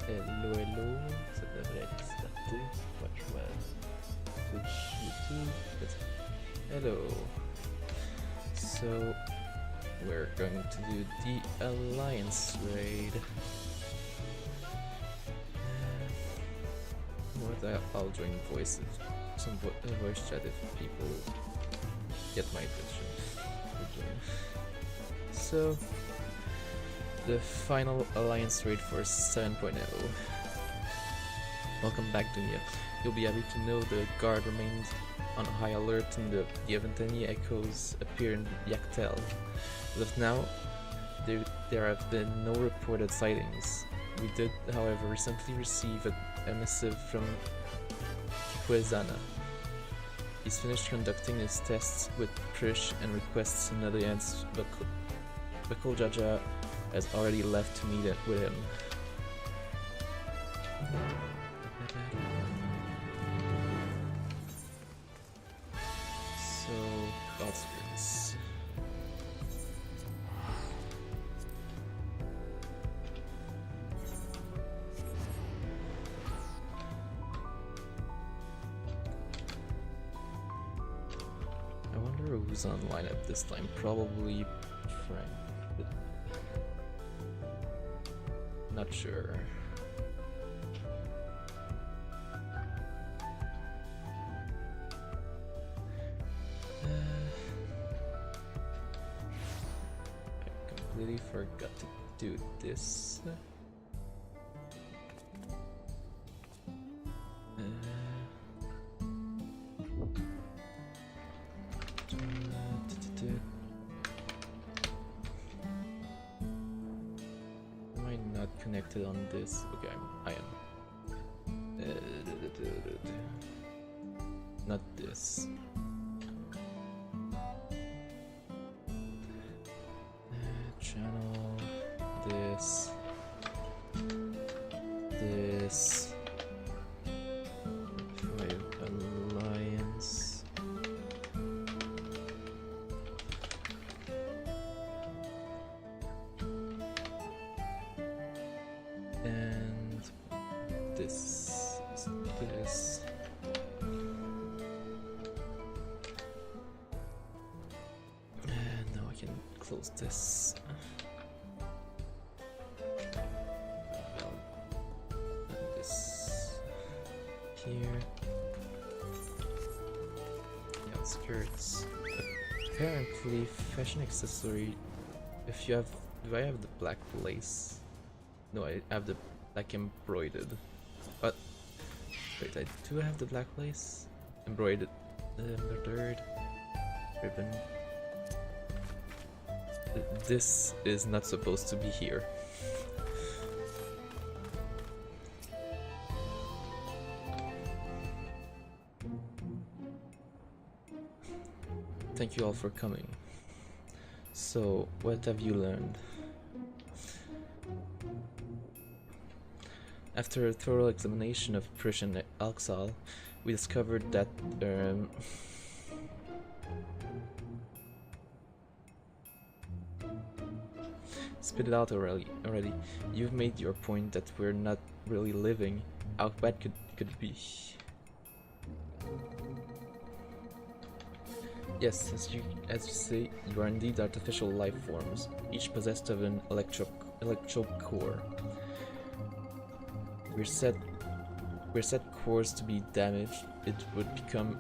Hello, hello, ça devrait être starté. Ouais, je vais Twitch, YouTube. Hello. So, we're going to do the Alliance raid. I'll join some voice chat if people get my attention. So, the final Alliance raid for 7.0. Welcome back, Dunya. You'll be happy to know the guard remains on high alert and the event any echoes appear in Yaktel. As of now, there have been no reported sightings. We did, however, recently receive a missive from Kwezana. He's finished conducting his tests with Prish and requests an audience, but Bakul Jaja has already left to meet with him. So, outskirts. I wonder who's online at this time. Probably Frank. But not sure. I completely forgot to do this. Am I not connected on this? Okay, I am. Not this. Channel. This. This. Alliance. And this. And now I can close this. This here. The outskirts. Apparently, fashion accessory. If you have, do I have the black lace? No, I have the black embroidered. But wait, I do have the black lace, embroidered ribbon. This is not supposed to be here. Thank you all for coming. So, what have you learned? After a thorough examination of Prish and Alxal, we discovered that spit it out already. You've made your point that we're not really living. How bad could it be? Yes, as you say, you are indeed artificial life forms, each possessed of an electro core. We're set cores to be damaged. It would become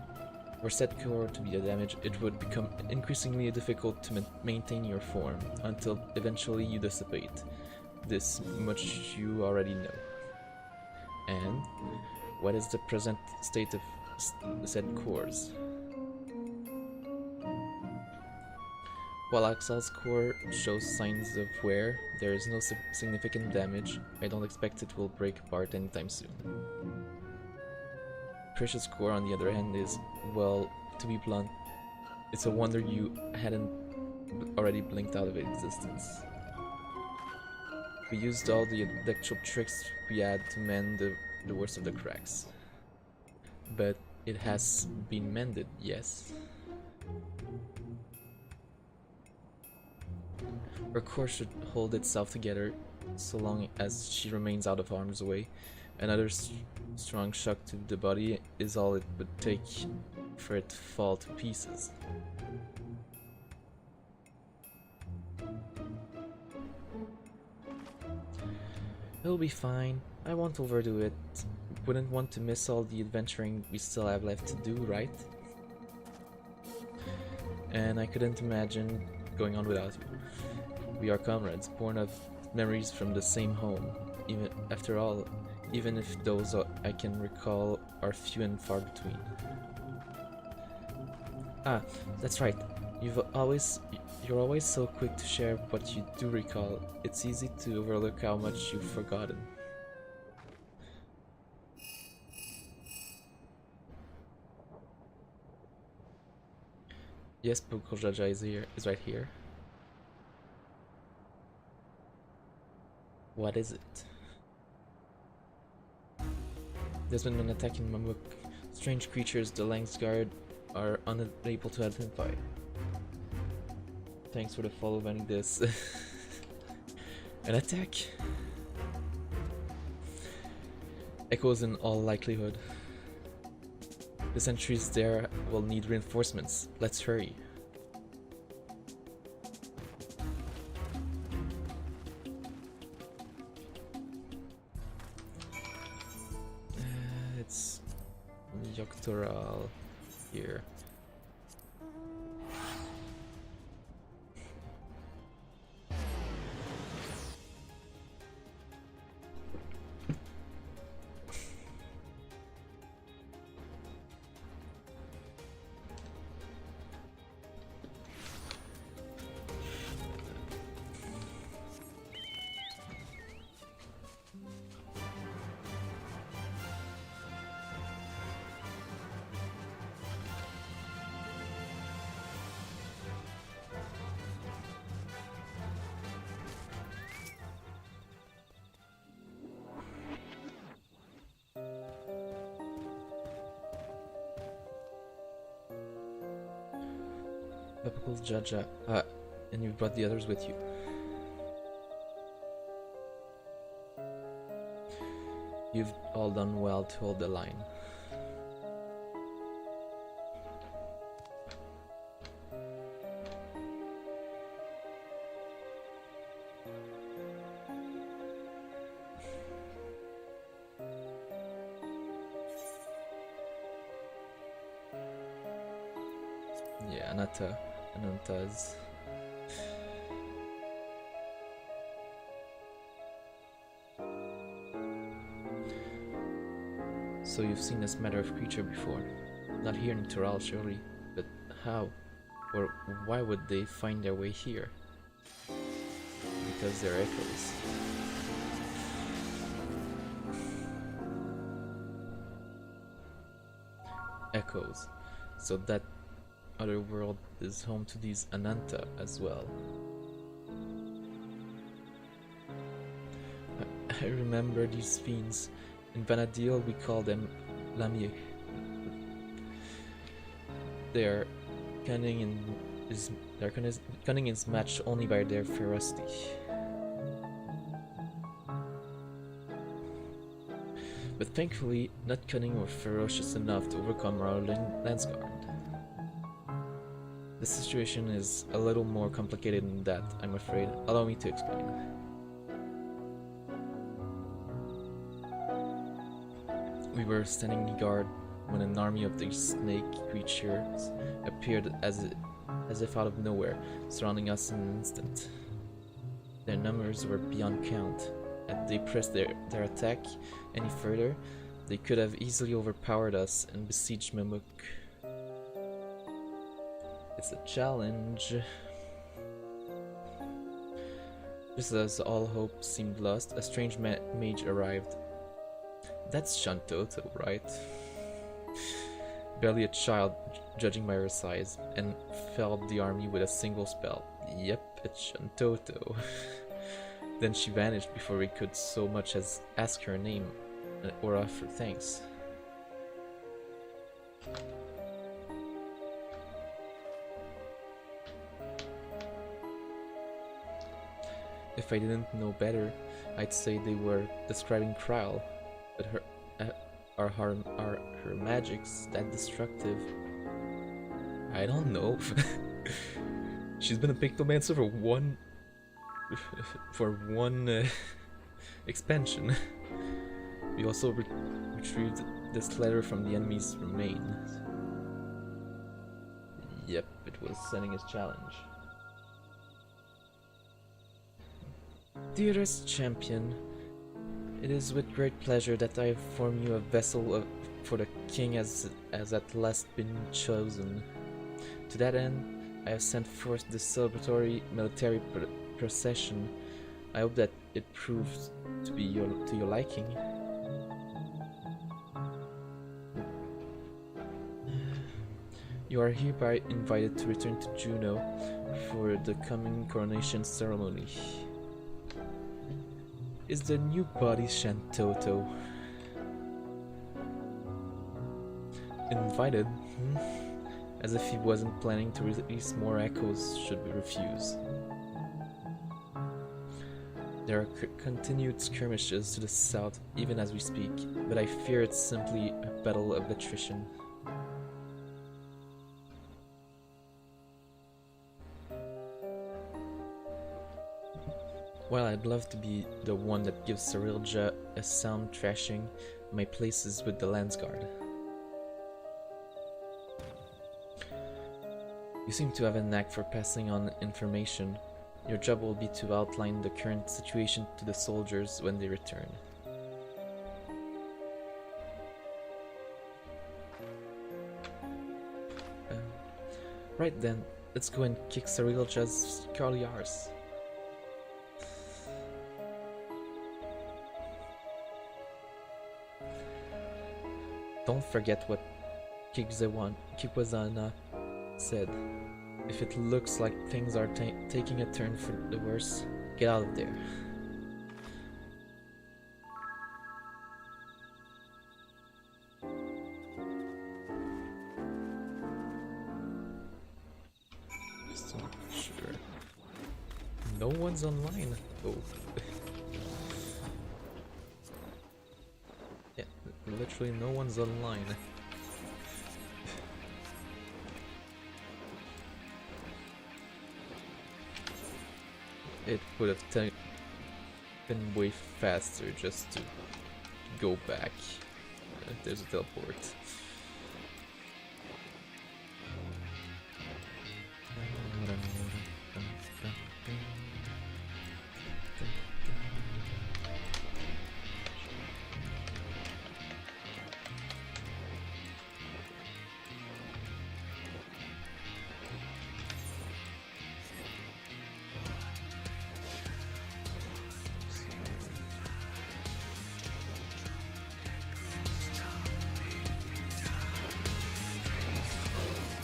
increasingly difficult to maintain your form until eventually you dissipate. This much you already know. And what is the present state of said cores? While Axel's core shows signs of wear, there is no significant damage. I don't expect it will break apart anytime soon. Precious core, on the other hand, is, well, to be blunt, it's a wonder you hadn't already blinked out of existence. We used all the electro tricks we had to mend the worst of the cracks. But it has been mended, yes? Our core should hold itself together so long as she remains out of harm's way. Another strong shock to the body is all it would take for it to fall to pieces. It'll be fine. I won't overdo it. Wouldn't want to miss all the adventuring we still have left to do, right? And I couldn't imagine going on without you. We are comrades, born of memories from the same home. Even after all, even if those I can recall are few and far between. Ah, that's right. You're always so quick to share what you do recall. It's easy to overlook how much you've forgotten. Yes, Buko Jaja is right here. What is it? There's been an attack in Mamuk. Strange creatures the Lang's Guard are unable to identify. Thanks for the follow, this. An attack? Echoes in all likelihood. The sentries there will need reinforcements. Let's hurry. It's Yoctoral here. Typical Jaja. And you brought the others with you. You've all done well to hold the line. Yeah, Ananta's. So you've seen this matter of creature before. Not here in Tural, surely. But how? Or why would they find their way here? Because they're echoes. Echoes. So that other world is home to these Ananta as well. I remember these fiends. In Vanadil we call them Lamier. Their cunning is matched only by their ferocity. But thankfully, not cunning or ferocious enough to overcome our Landsguard. The situation is a little more complicated than that, I'm afraid. Allow me to explain. We were standing guard when an army of these snake creatures appeared as if out of nowhere, surrounding us in an instant. Their numbers were beyond count. Had they pressed their attack any further, they could have easily overpowered us and besieged Mamuk. It's a challenge. Just as all hope seemed lost, a strange mage arrived. That's Shantoto, right? Barely a child, judging by her size, and felled the army with a single spell. Yep, it's Shantoto. Then she vanished before we could so much as ask her name or offer thanks. If I didn't know better, I'd say they were describing Kryl, but are her magics that destructive? I don't know. She's been a Pictomancer for one expansion. We also retrieved this letter from the enemy's remains. Yep, it was sending his challenge. Dearest champion, it is with great pleasure that I inform you a vessel for the king has at last been chosen. To that end, I have sent forth this celebratory military procession. I hope that it proves to be to your liking. You are hereby invited to return to Juno for the coming coronation ceremony. Is the new body Shantoto? Invited? As if he wasn't planning to release more echoes should we refuse. There are continued skirmishes to the south even as we speak, but I fear it's simply a battle of attrition. While I'd love to be the one that gives Cyrilja a sound thrashing, my place is with the Landsguard. You seem to have a knack for passing on information. Your job will be to outline the current situation to the soldiers when they return. Right then, let's go and kick Cyrilja's scarly arse. Don't forget what Kikwazana said. If it looks like things are taking a turn for the worse, get out of there. Just not sure. No one's online. Oh. Yeah, literally no one's online. It would have been way faster just to go back. There's a teleport.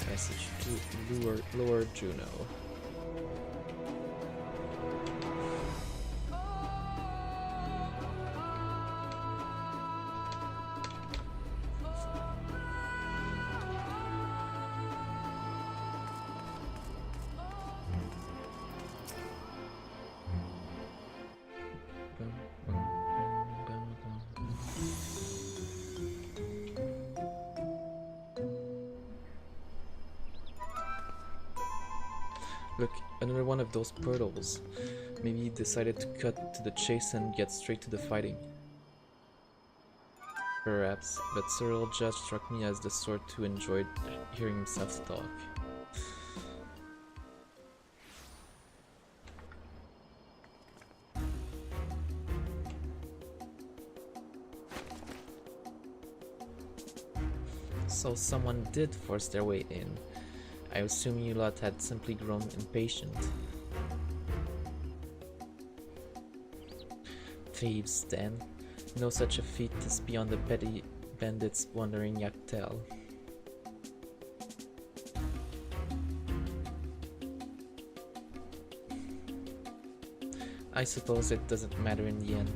Passage to Lower Juno. Look, another one of those portals. Maybe he decided to cut to the chase and get straight to the fighting. Perhaps, but Cyrilja struck me as the sort who enjoyed hearing himself talk. So someone did force their way in. I assume you lot had simply grown impatient. Thieves, then. No such a feat is beyond the petty bandits wandering Yaktel. I suppose it doesn't matter in the end.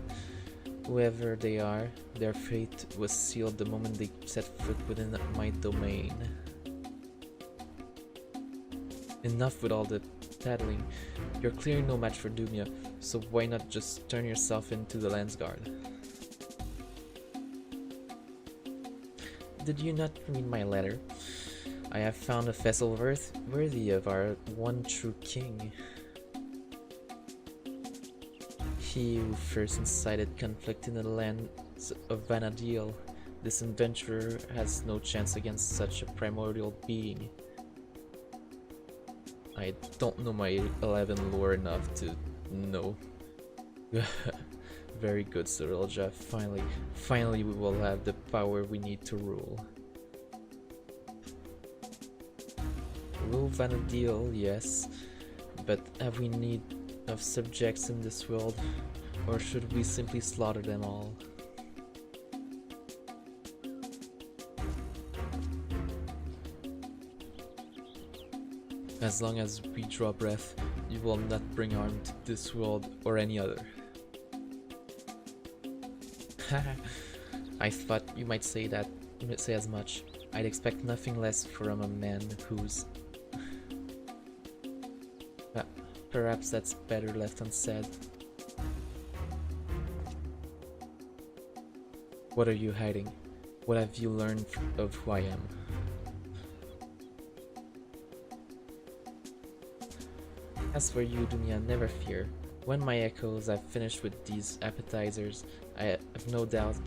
Whoever they are, their fate was sealed the moment they set foot within my domain. Enough with all the tattling. You're clearly no match for Dumia, So why not just turn yourself into the Landsguard? Did you not read my letter? I have found a vessel worthy of our one true king. He who first incited conflict in the lands of Vana'diel. This adventurer has no chance against such a primordial being. I don't know my 11 lore enough to know. Very good, Serylja. Finally we will have the power we need to rule. Rule Vana'diel, yes, but have we need of subjects in this world, or should we simply slaughter them all? As long as we draw breath, you will not bring harm to this world or any other. I thought you might say that, say as much. I'd expect nothing less from a man who's... Perhaps that's better left unsaid. What are you hiding? What have you learned of who I am? As for you, Dunya, never fear. When my echoes have finished with these appetizers, I have no doubt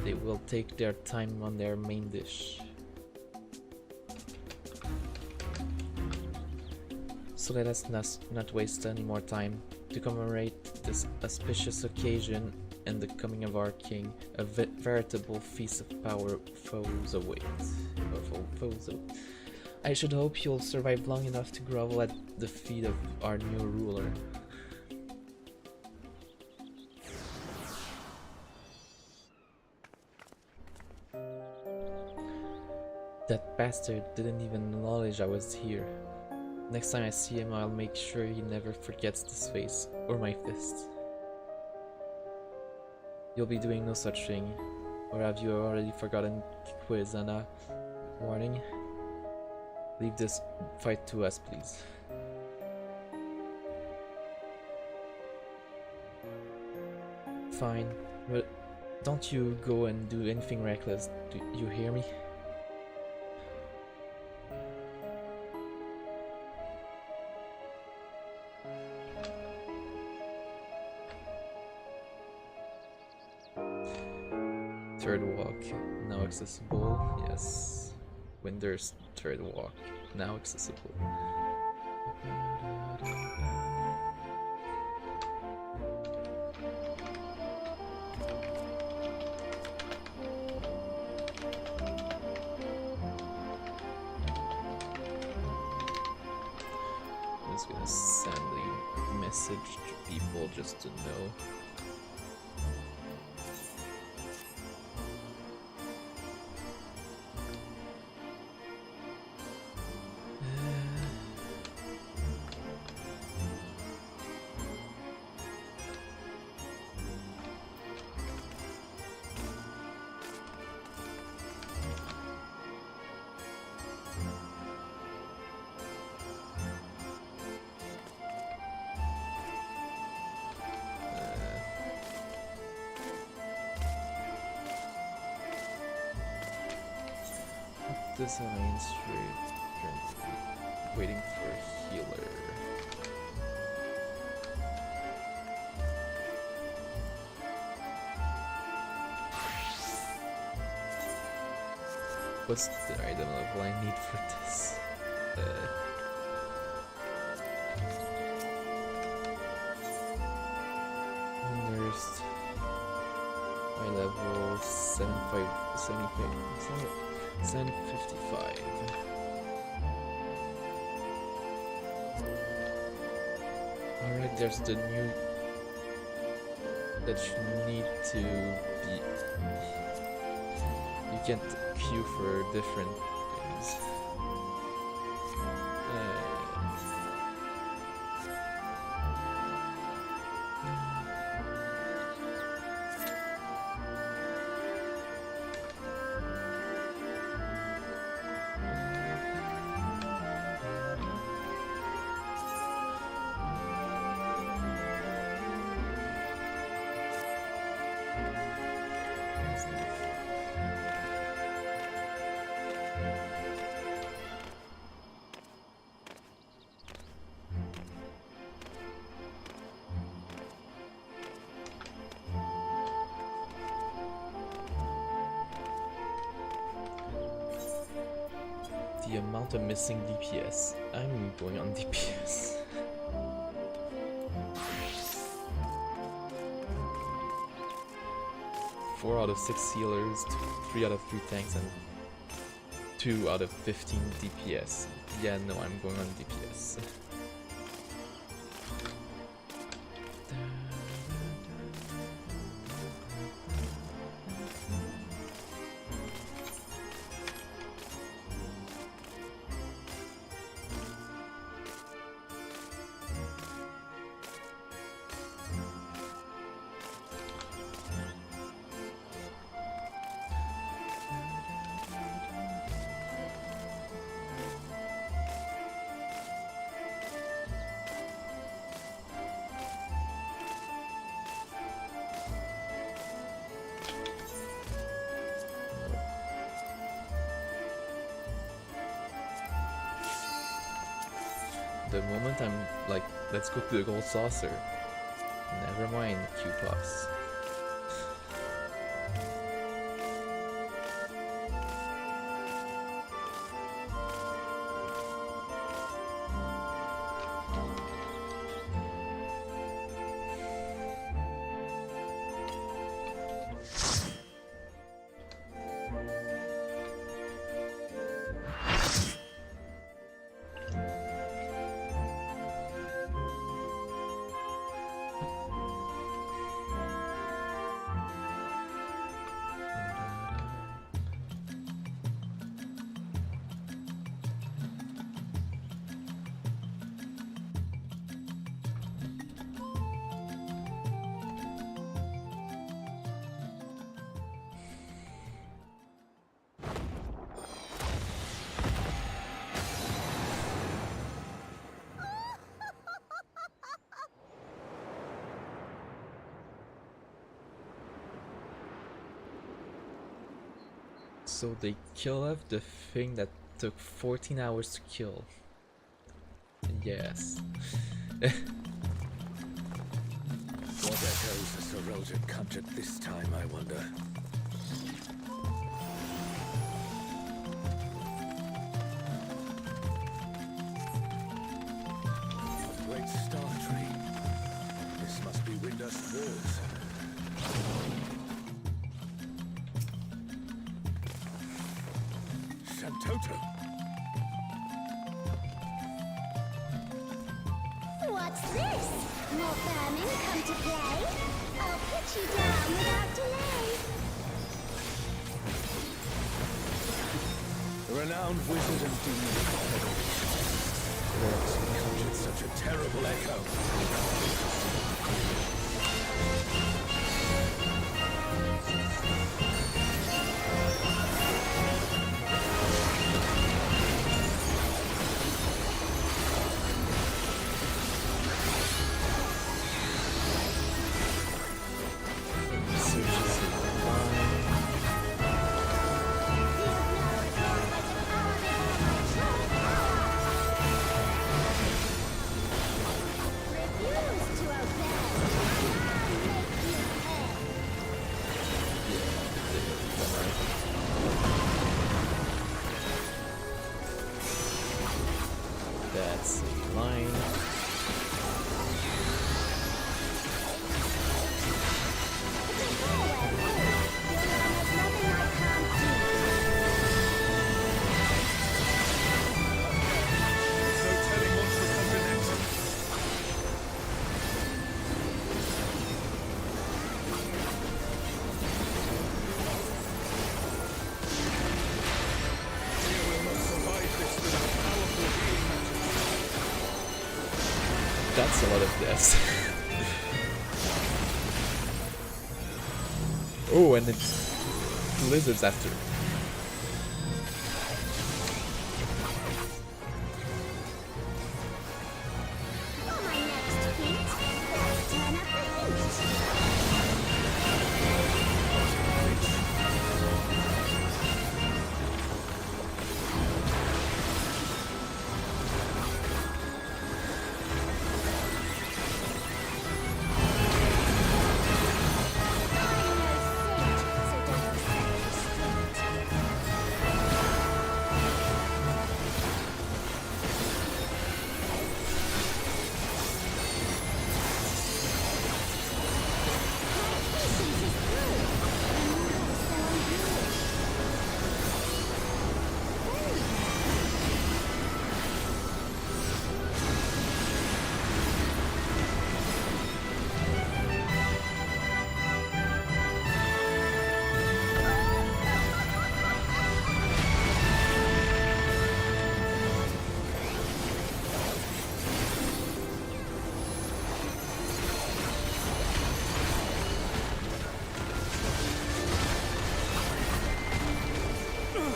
they will take their time on their main dish. So let us not waste any more time. To commemorate this auspicious occasion and the coming of our king, a veritable feast of power foes await. I should hope you'll survive long enough to grovel at the feet of our new ruler. That bastard didn't even acknowledge I was here. Next time I see him, I'll make sure he never forgets this face, or my fist. You'll be doing no such thing. Or have you already forgotten Kwezana? Warning. Leave this fight to us, please. Fine, but don't you go and do anything reckless, do you hear me? Third walk, now accessible, yes. Winder's third walk, now accessible. I'm just gonna send a message to people just to know. This Main Street, waiting for a healer. What's the item level I need for this? There's my level 755. Alright, there's the new that you need to be. You can't queue for different things. the amount of missing DPS. I'm going on DPS. Four out of 6 healers, 3 out of 3 tanks, and 2 out of 15 DPS. Yeah, no, I'm going on DPS. The moment I'm like, let's go to the gold saucer. Never mind, Q-Puffs. So they kill off the thing that took 14 hours to kill. Yes. What echoes has Sir Roger conjured this time, I wonder? A great star tree. This must be Windurst walls. Shantoto! What's this? More vermin come to play? I'll put you down without delay. The renowned wizard and demon words conjured such a terrible echo. Refuse to obey. I'll make you pay. That's a line. No telling what will happen next. We will not survive this without powerful healing magic. That's a lot of deaths. Oh, and it's lizards after. For my next feat, let's turn up the heat. I know Sage, so don't upset the street. Is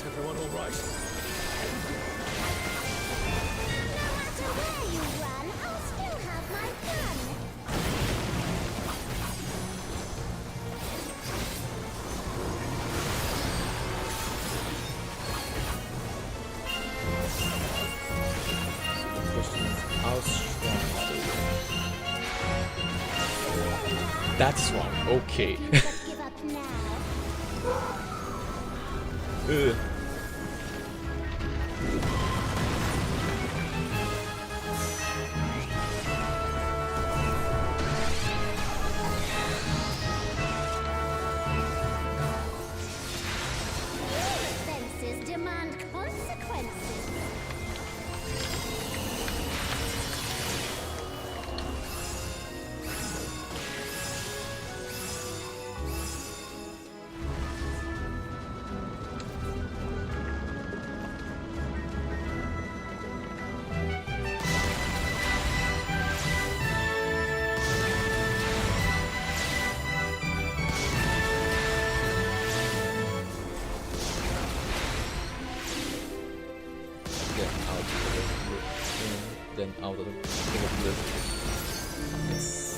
everyone all right? No matter where you run, I'll still have my gun. So the question is, how strong are they? That's strong. Okay. You but give up now. Ugh. Offenses demand consequences. Then out of the blizzard. Yes.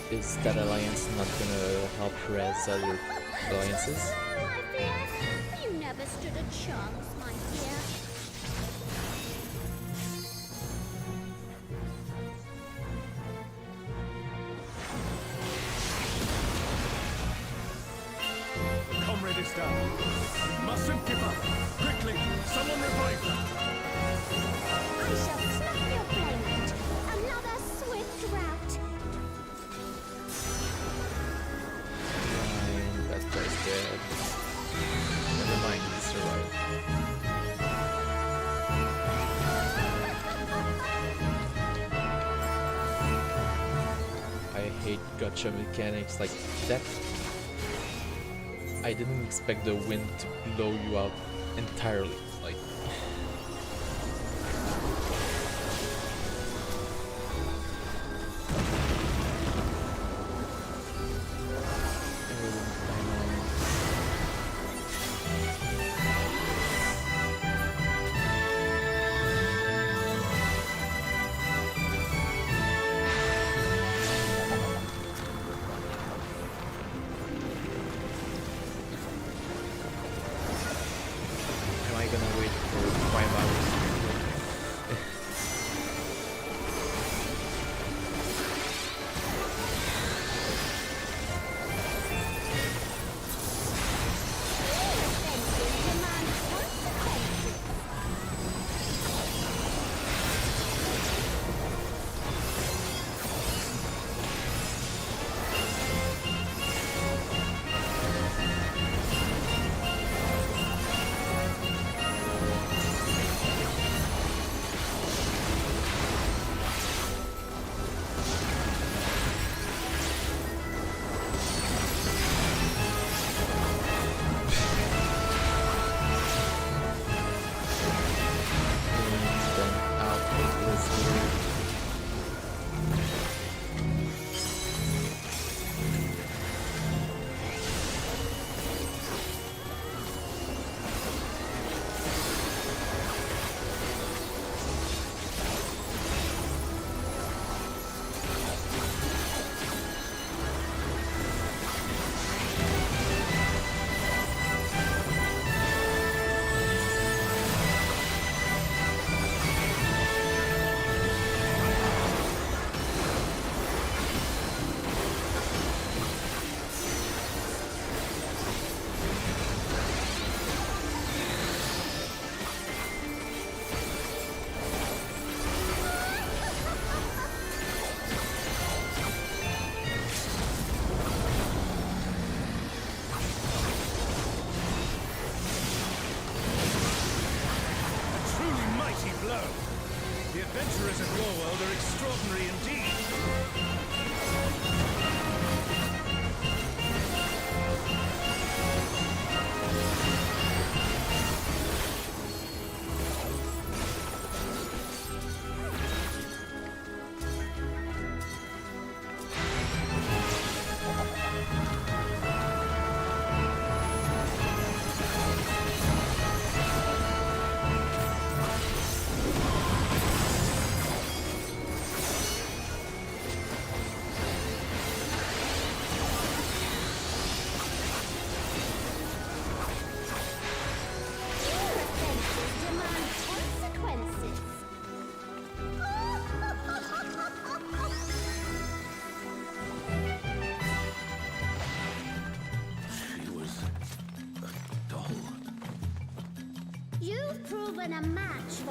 Is that alliance not gonna help res other alliances? Hello, I fear. You never stood a chance, my dear. Comrade is down. We mustn't give up. Quickly, someone revive them. I shall snap your flame out. Another swift rout. Fine, that guy's dead. Never mind, he survived. I hate gotcha mechanics like that. I didn't expect the wind to blow you out entirely. Like, am I gonna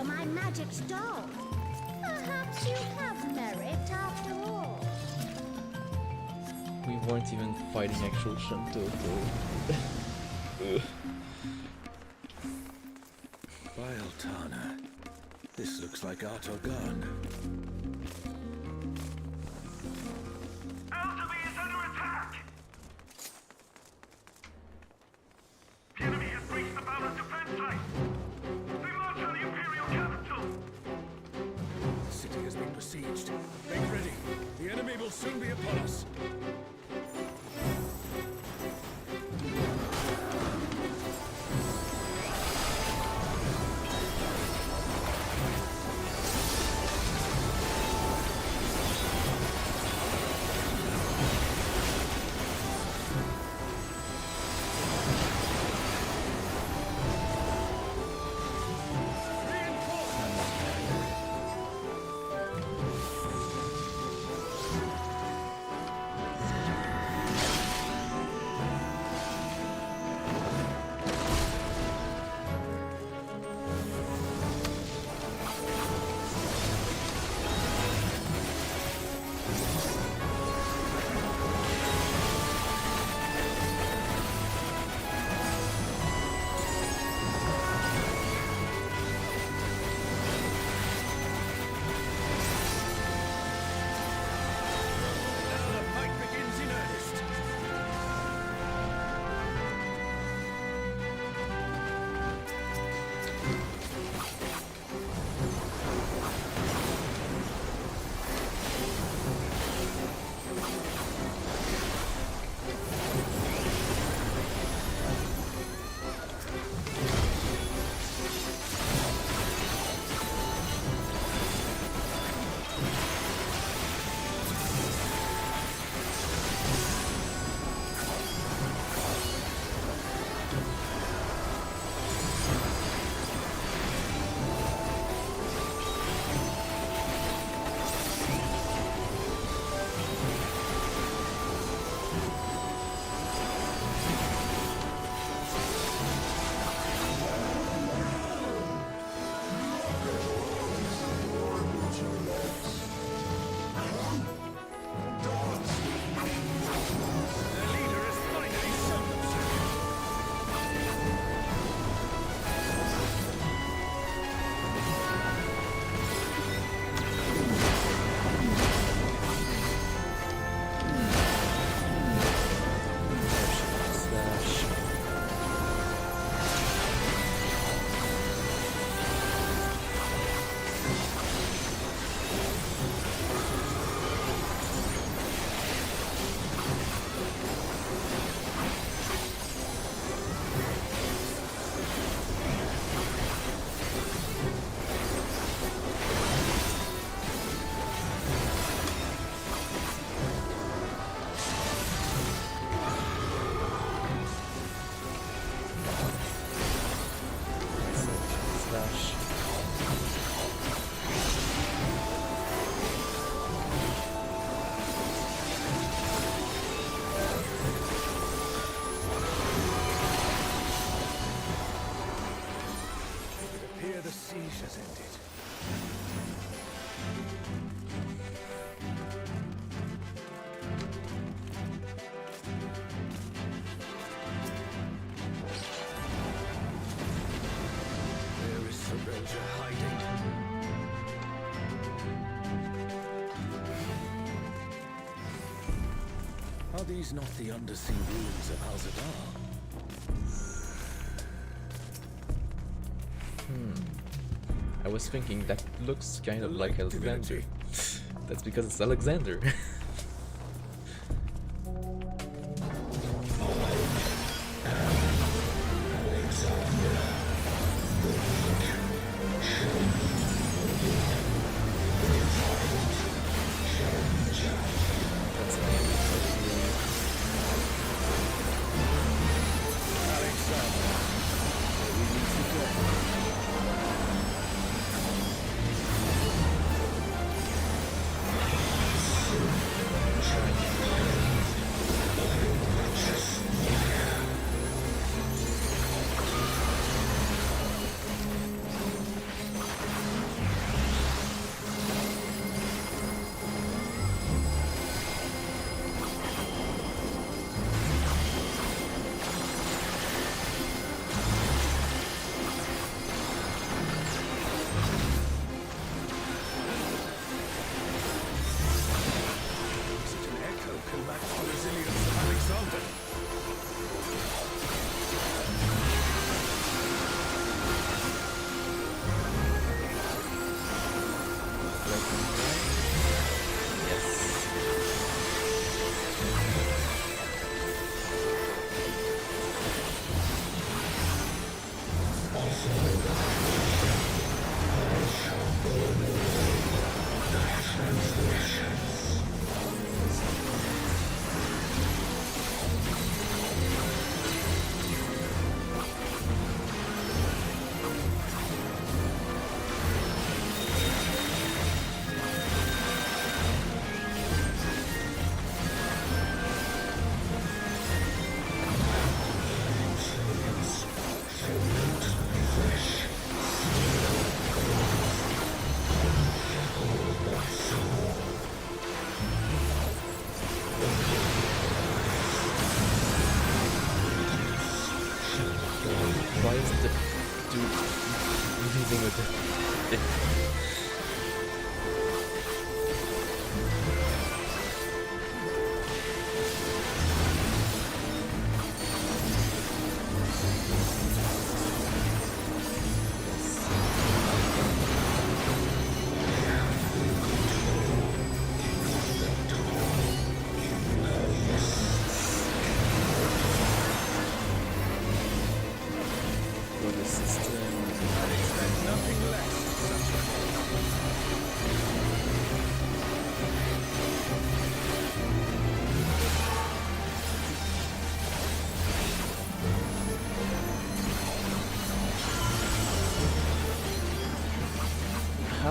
my magic stone. Perhaps you have merit after all. We weren't even fighting actual Shantoto. Bialtana. This looks like Artogan. Alderby is under attack! The enemy has breached the Balla's defense line! They march on the Imperial capital! The city has been besieged. Make ready. The enemy will soon be upon us. Are these not the undersea ruins of Al-Zadar? I was thinking that looks kind of like Like Alexander. divinity. That's because it's Alexander. That's Alexander.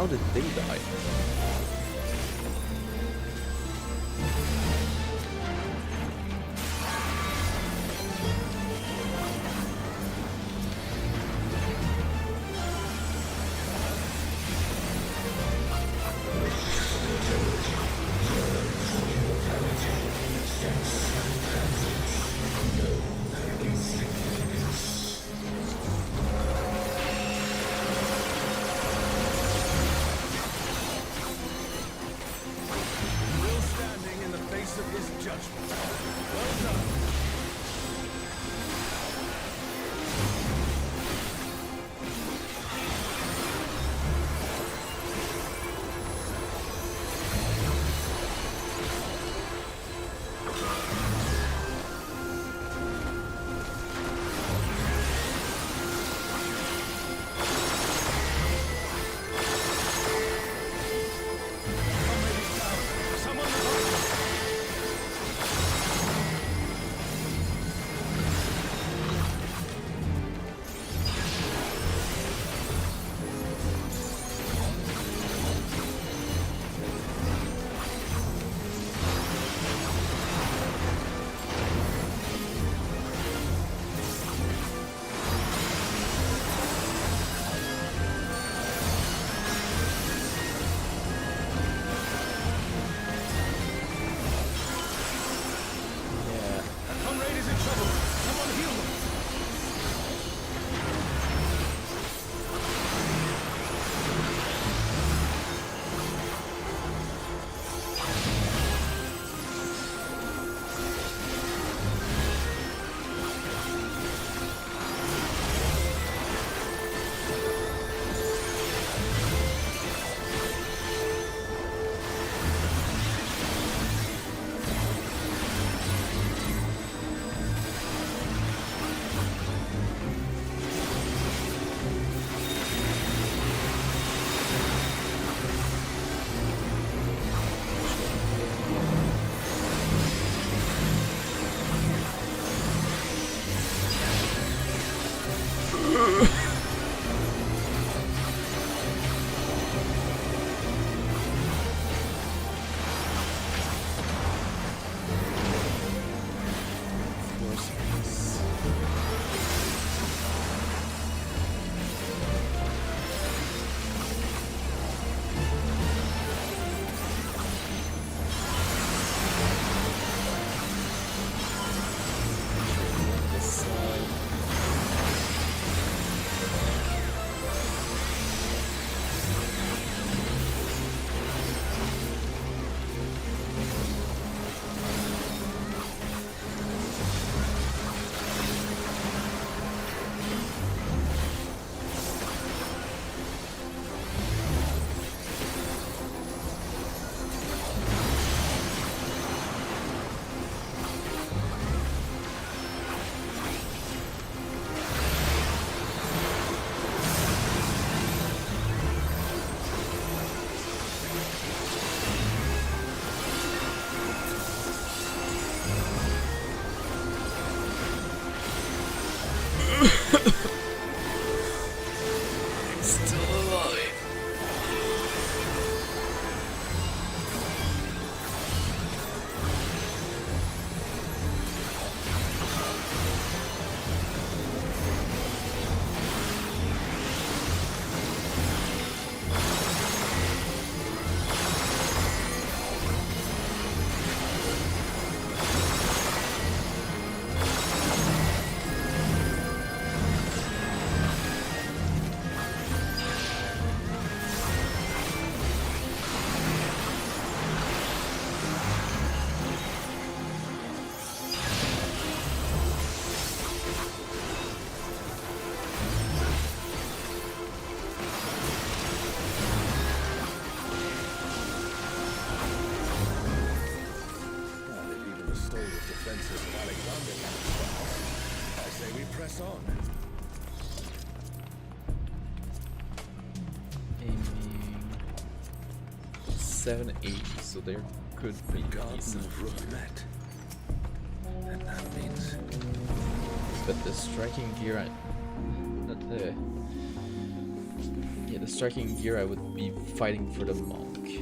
how did they die? Still standing in the face of his judgment. Well done. Comrade is down. Someone revive him. Yeah. A comrade is in trouble. Someone heal them. Force Peace. This side. Still alive. They've even restored the defenses of Alexander. I say we press on. Aiming 780, so they're good be Garden decent. of Roulette. And that means But the striking gear, Okay, the striking gear I would be fighting for the monk.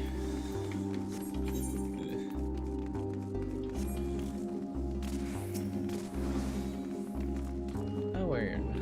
Iron.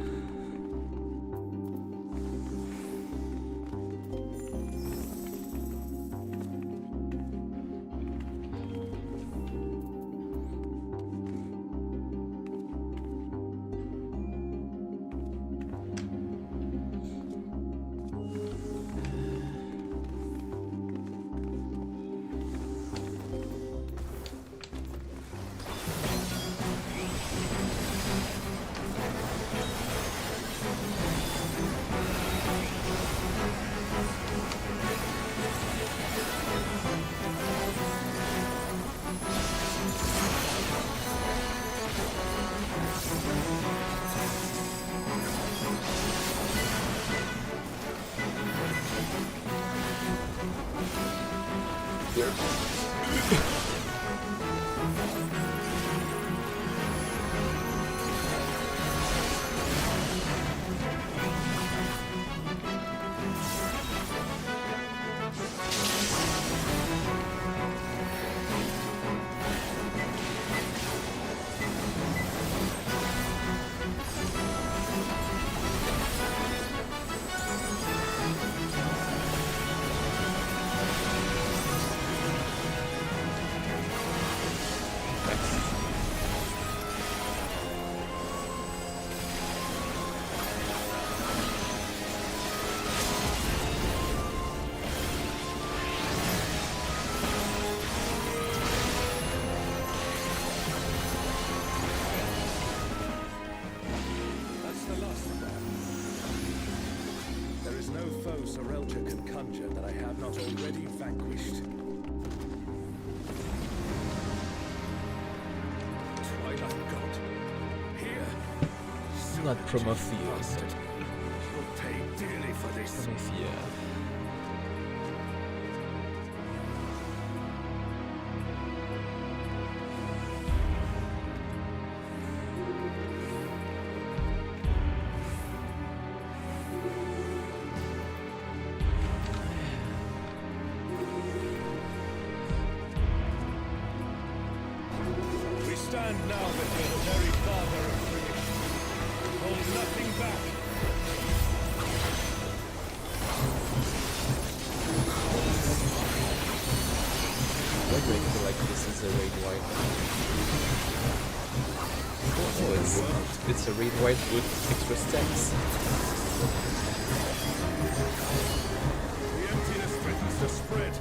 That's the last of them. There is no foe Sorelta can conjure that I have not already vanquished. Twilight God, here. Not Prometheus. Bastard. You'll pay dearly for this. Promethea. We stand now before the very father of creation. Hold nothing back. Why do I feel like this is a raid wipe? Oh, it's a raid wipe with extra stacks. The emptiness threatens to spread.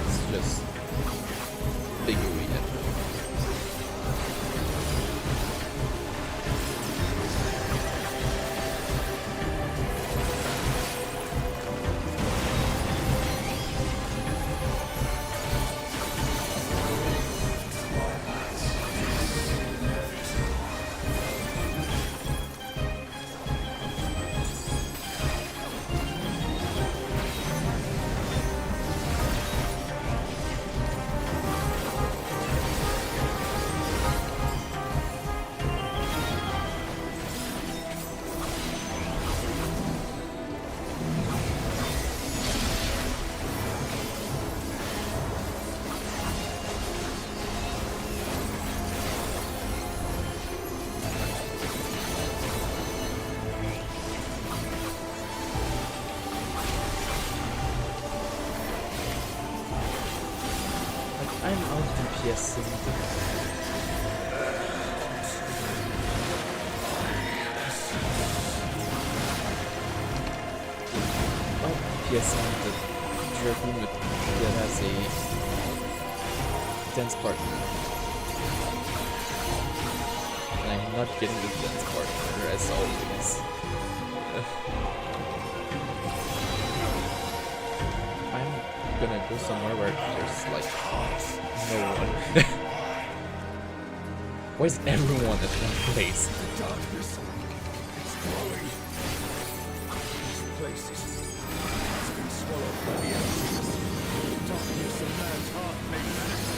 It's just big arena. I'm out DPSing. Out DPSing the Dragoon that has a dense partner. And I'm not getting the dense partner as always. I'm gonna go somewhere where there's like no one. Why is everyone at one place? The darkness. It's growing. This place is it's been swallowed by the emptiness. The darkness of man's heart may manifest.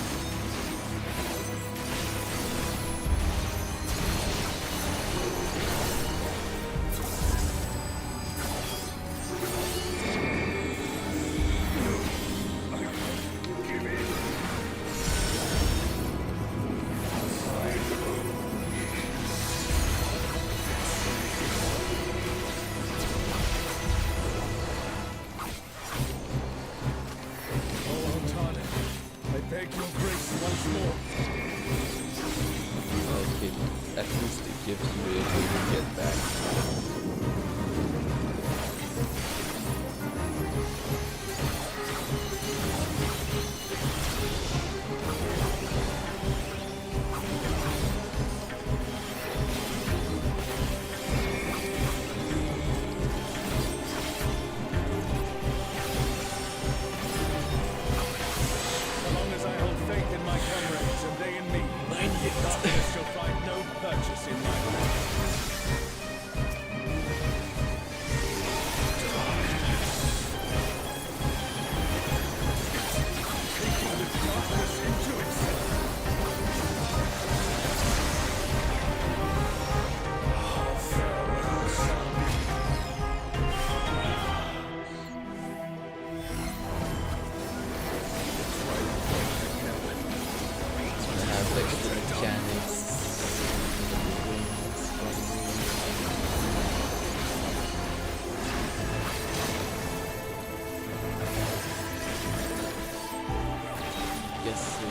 Get back. So long as I hold faith in my comrades and they in me, darkness shall find no purchase in my life. Taking the darkness into itself. Gonna have like the mechanics, the wings, guess so.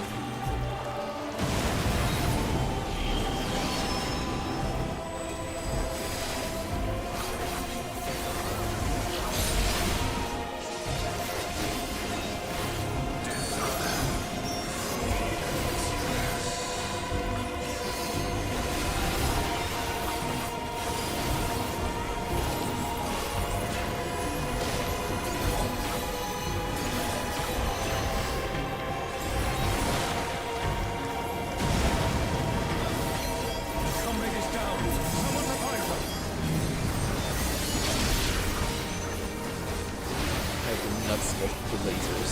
Comrade is down. Someone revive them. I do not smoke the lasers.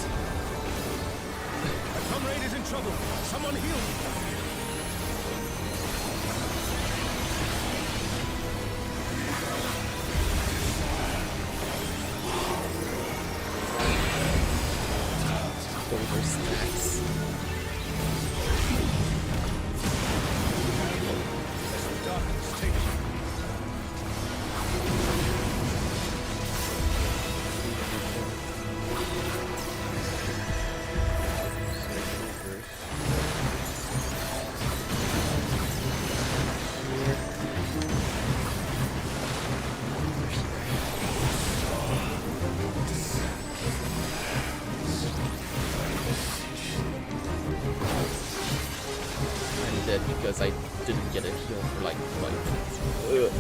A comrade is in trouble. Someone heal me. Over stacks. As the darkness takes you. I'm dead because I didn't get a heal for like 5 minutes. Ugh.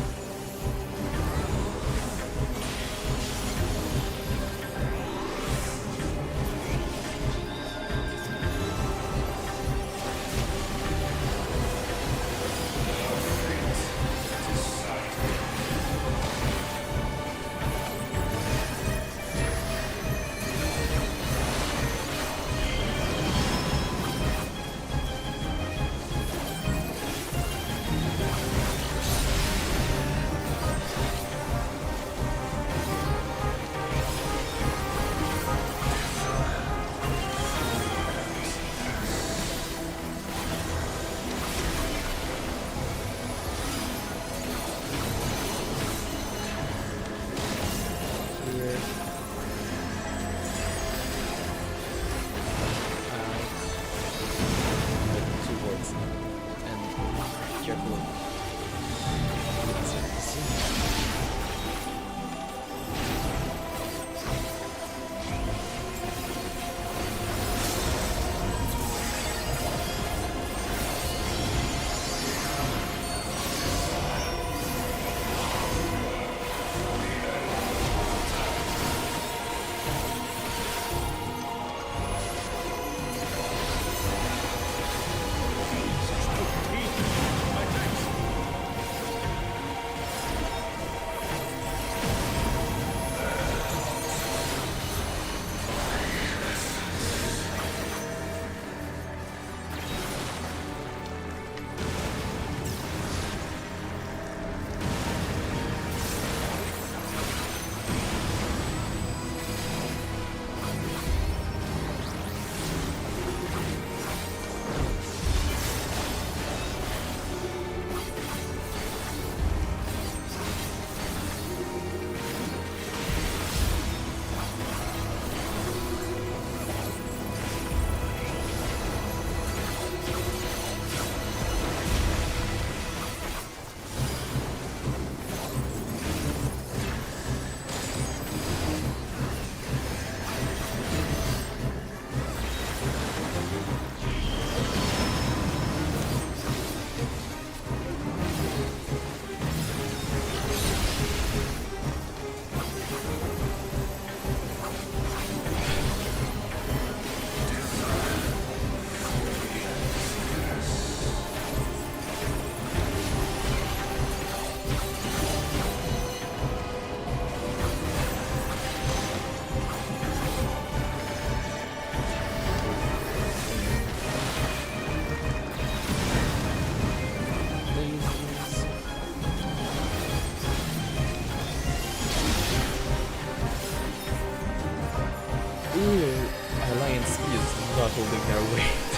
Zelensky is not holding their weight.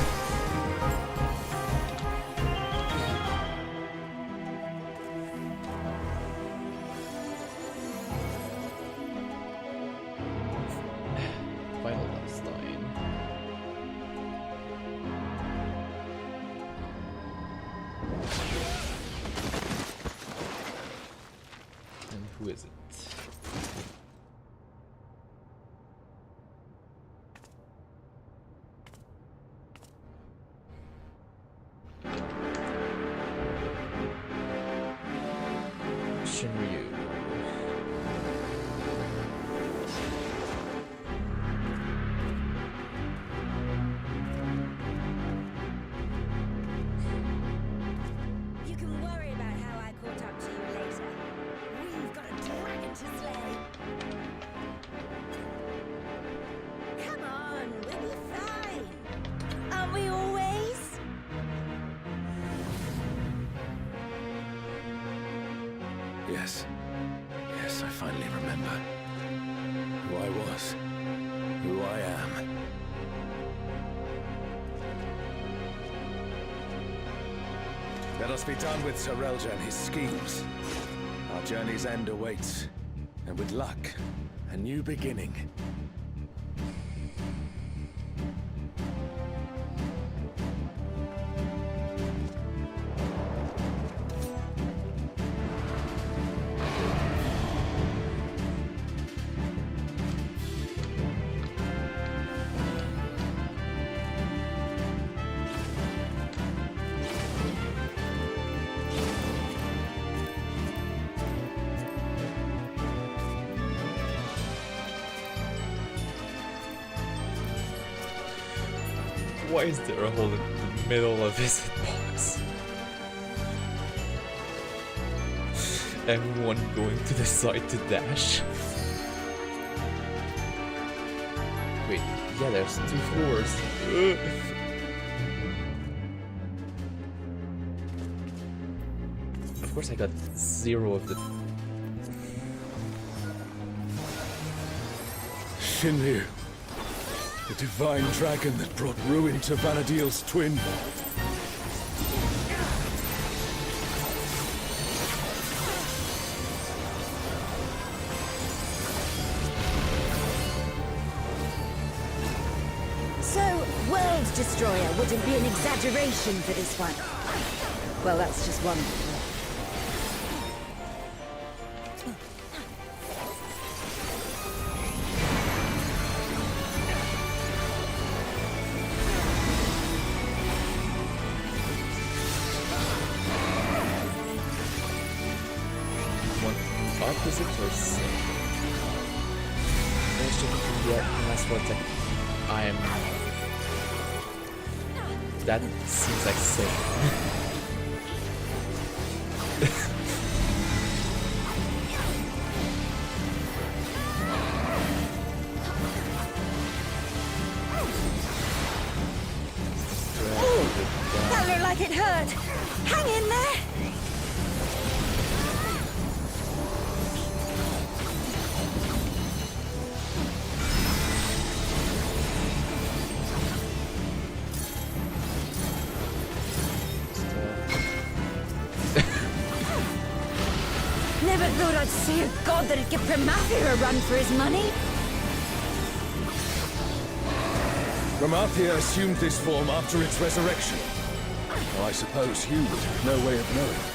Final Einstein. And who is it? Shinryu. You can worry about how I caught up to you later. We've got a dragon to slay. Come on, we'll be fine. Aren't we always? Yes. Yes, I finally remember. Who I was. Who I am. Let us be done with Serelja and his schemes. Our journey's end awaits. And with luck, a new beginning. Why is there a hole in the middle of his box? Everyone going to the side to dash. Wait, yeah, there's 2 floors. Ugh. Of course I got 0 of the... Shinryu. The divine dragon that brought ruin to Vana'diel's twin. So, World Destroyer wouldn't be an exaggeration for this one. Well, that's just one. Opposite or same? There's just last one second. I'm... That seems like same. That looked like it hurt. Hang in there. Never thought I'd see a god that'd give Promathia a run for his money. Promathia assumed this form after its resurrection. Now, I suppose you would have no way of knowing.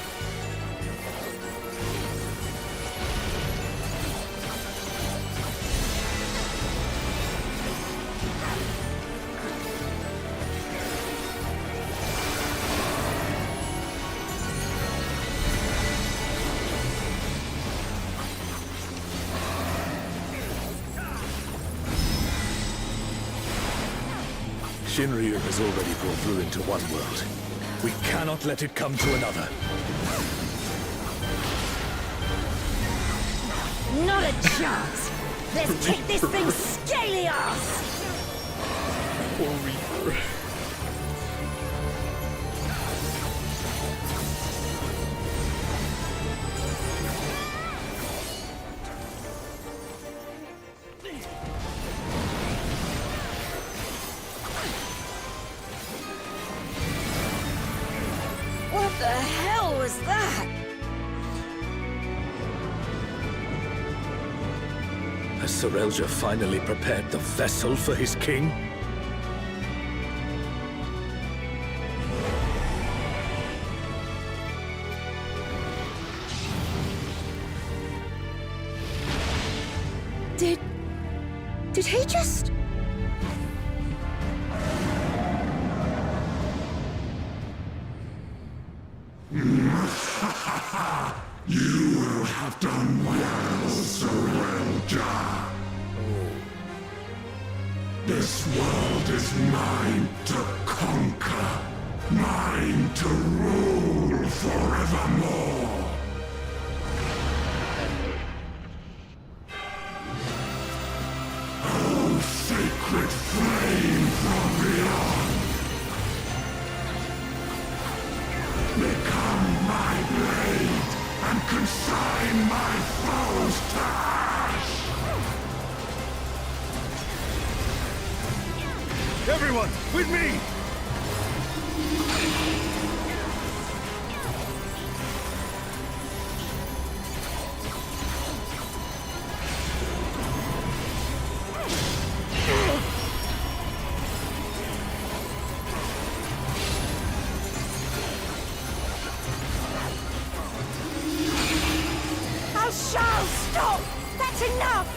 Shinryu has already brought ruin to one world. We cannot let it come to another. Not a chance. Let's kick this thing's scaly ass. Poor Reaper. was that? Has Serelja finally prepared the vessel for his king? Did he just... You will have done well, Serelja. This world is mine to conquer, mine to rule forevermore. Oh, sacred flame from beyond, become my blade and consign my foes to ash! Everyone, with me! Thou shalt stop! That's enough!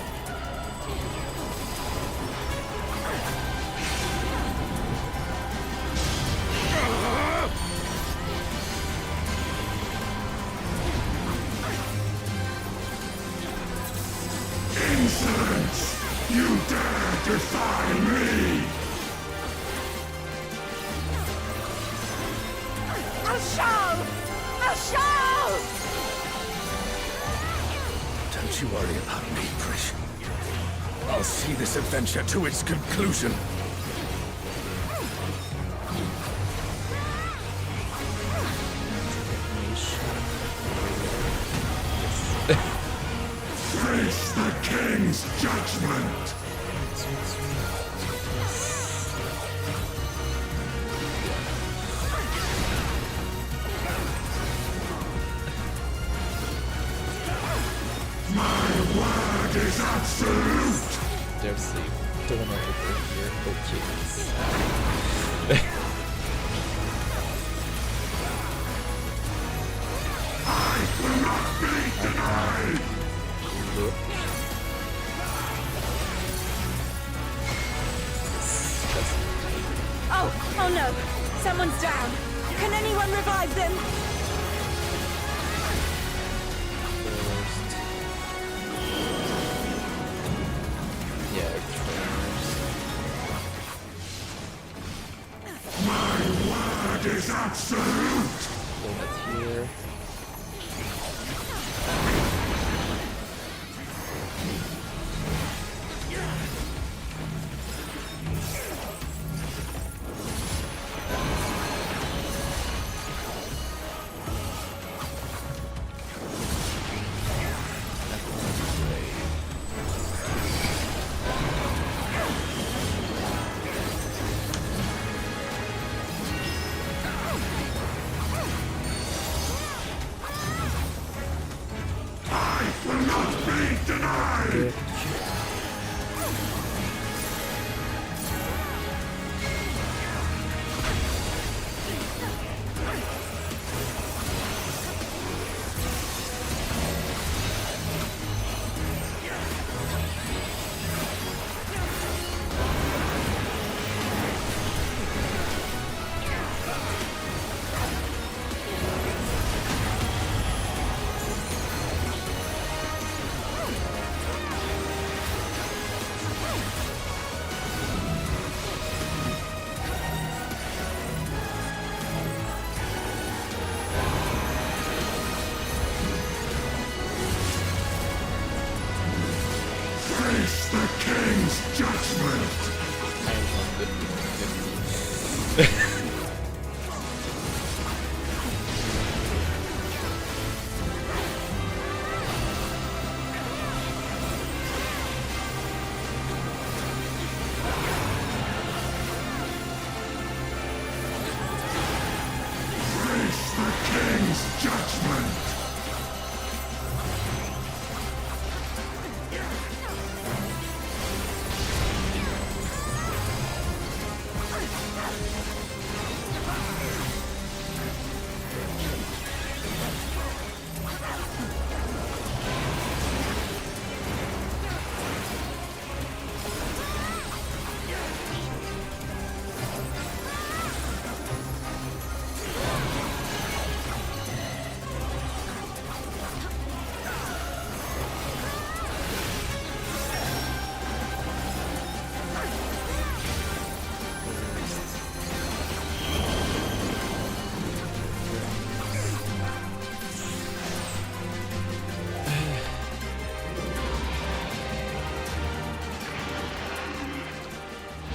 Insolence! You dare defy me! Thou shalt! Thou shalt! Don't you worry about me, Trish. I'll see this adventure to its conclusion. Face the king's judgment! My word is absolute! There's a donut over here. Okay. I will not be denied! Look. Oh no! Someone's down! Can anyone revive them? First. Yeah, trainers. My word is absolute! Donut here.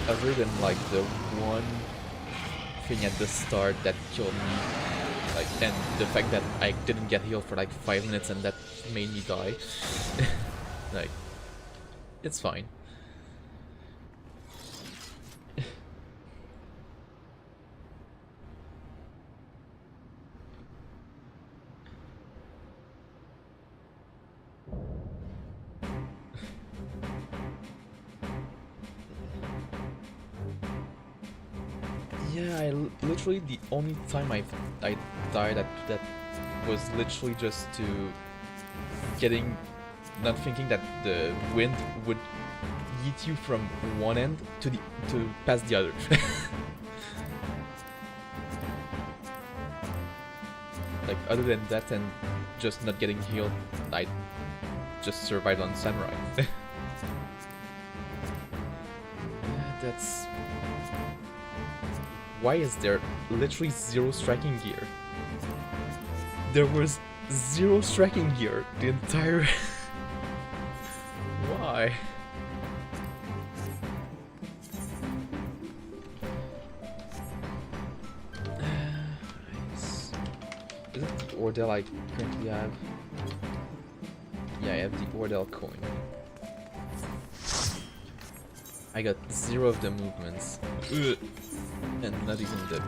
Other than like the one thing at the start that killed me, like, and the fact that I didn't get healed for like 5 minutes and that made me die, like, it's fine. Yeah, literally the only time I died at that was literally just to not thinking that the wind would yeet you from one end to past the other. Like, other than that and just not getting healed, I just survived on Samurai. That's... Why is there literally 0 striking gear? There was 0 striking gear the entire... Why? Nice. Is it the Ordell I currently have? Yeah, I have the Ordell coin. I got 0 of the movements. Ugh. And not even the...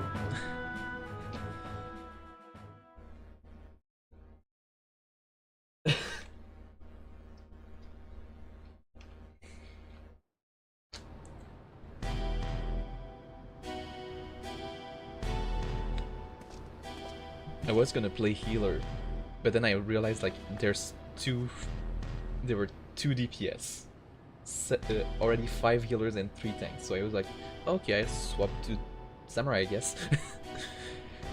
I was gonna play healer, but then I realized like there were 2 DPS. Already 5 healers and 3 tanks, so I was like, okay, I swapped to Samurai, I guess.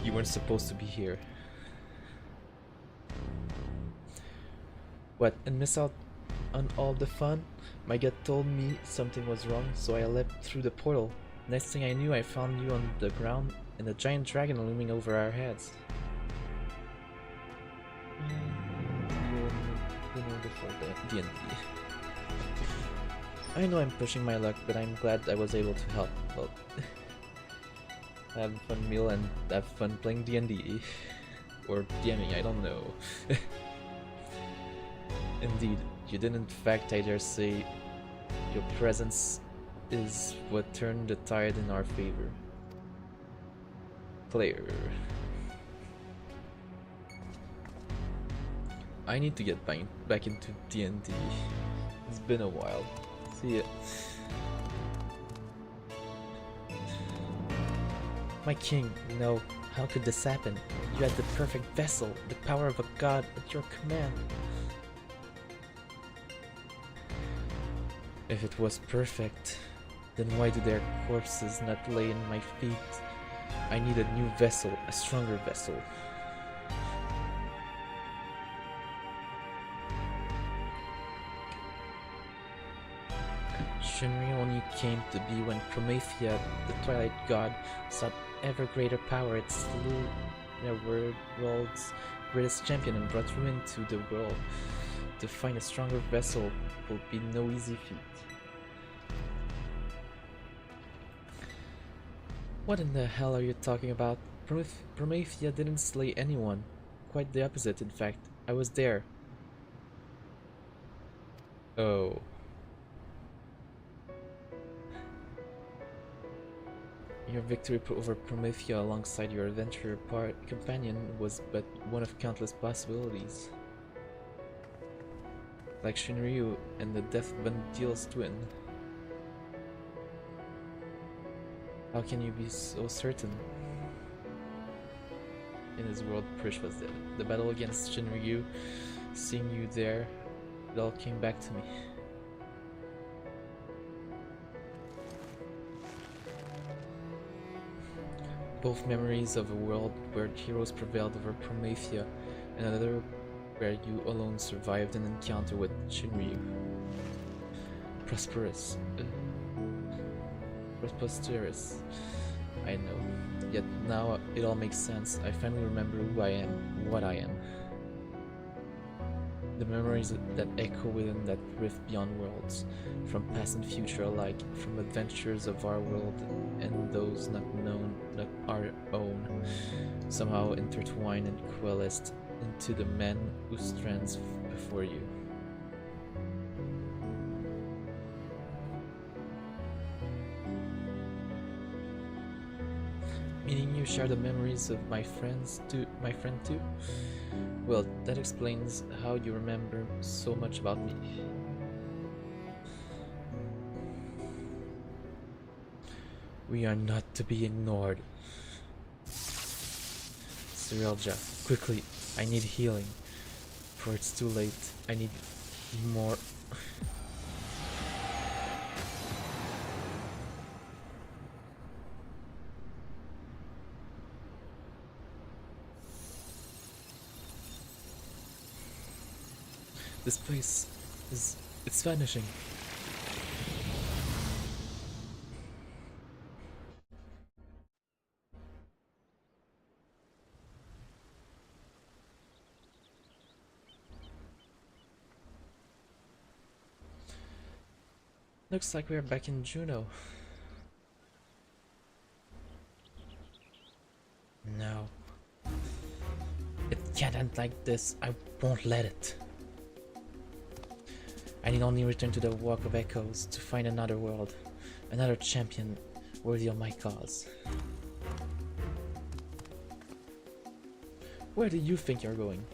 You weren't supposed to be here. What, and miss out on all the fun? My gut told me something was wrong, so I leapt through the portal. Next thing I knew, I found you on the ground and a giant dragon looming over our heads. You know, before the D&D. I know I'm pushing my luck, but I'm glad I was able to help. Well, have a fun meal and have fun playing D&D. Or DMing, I don't know. Indeed, you did in fact, I dare say, your presence is what turned the tide in our favor. Player. I need to get back into D&D. It's been a while. See ya. My king, no. How could this happen? You had the perfect vessel, the power of a god at your command. If it was perfect, then why do their corpses not lay in my feet? I need a new vessel, a stronger vessel. Shinri only came to be when Promethea, the Twilight God, sought ever greater power. It slew their world's greatest champion and brought ruin to the world. To find a stronger vessel will be no easy feat. What in the hell are you talking about? Promethea didn't slay anyone. Quite the opposite, in fact. I was there. Oh. Your victory over Promethea alongside your adventurer companion was but one of countless possibilities. Like Shinryu and the death of Bandiel's twin. How can you be so certain? In his world, Prish was dead. The battle against Shinryu, seeing you there, it all came back to me. Both memories of a world where heroes prevailed over Prometheus, and another where you alone survived an encounter with Shinryu. Preposterous, I know. Yet now it all makes sense. I finally remember who I am, what I am. The memories that echo within that rift beyond worlds, from past and future alike, from adventures of our world and those not known, not our own, somehow intertwine and coalesced into the man who stands before you. Meaning you share the memories of my friend too? Well, that explains how you remember so much about me. We are not to be ignored. Cirelja, quickly, I need healing. For it's too late, I need more. This place it's vanishing. Looks like we're back in Juno. No. It can't end like this. I won't let it. I need only return to the Walk of Echoes to find another world, another champion worthy of my cause. Where do you think you're going?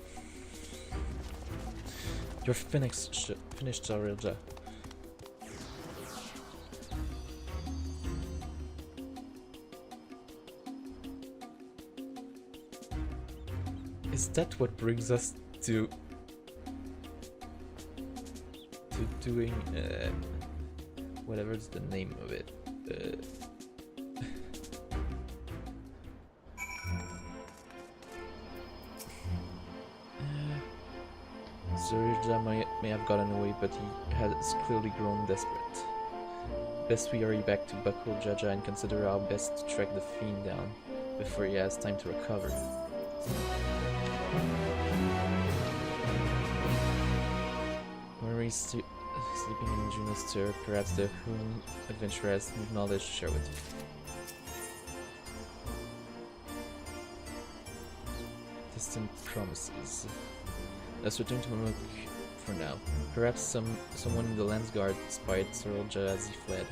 You're finished, Cirelja. Is that what brings us to doing whatever's the name of it? Cirelja may have gotten away, but he has clearly grown desperate. Best we hurry back to Buckle Jaja and consider how best to track the fiend down before he has time to recover. Mary's sleeping in Juno's stir, perhaps the whom adventurer has new knowledge to share with you. Distant promises. Let's return to Mamuk for now. Perhaps someone in the Landsguard spied Cirelja as he fled.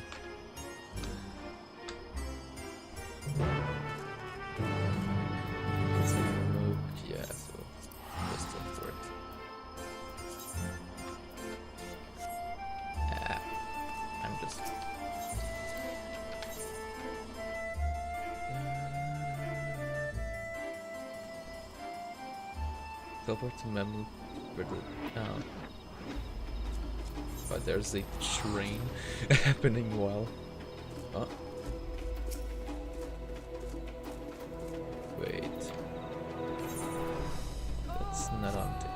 It's in Mamuk, yeah, so just look for it. I'm just... Teleport to Mamuk. But there's a train happening while... Oh. Wait. That's not on tape.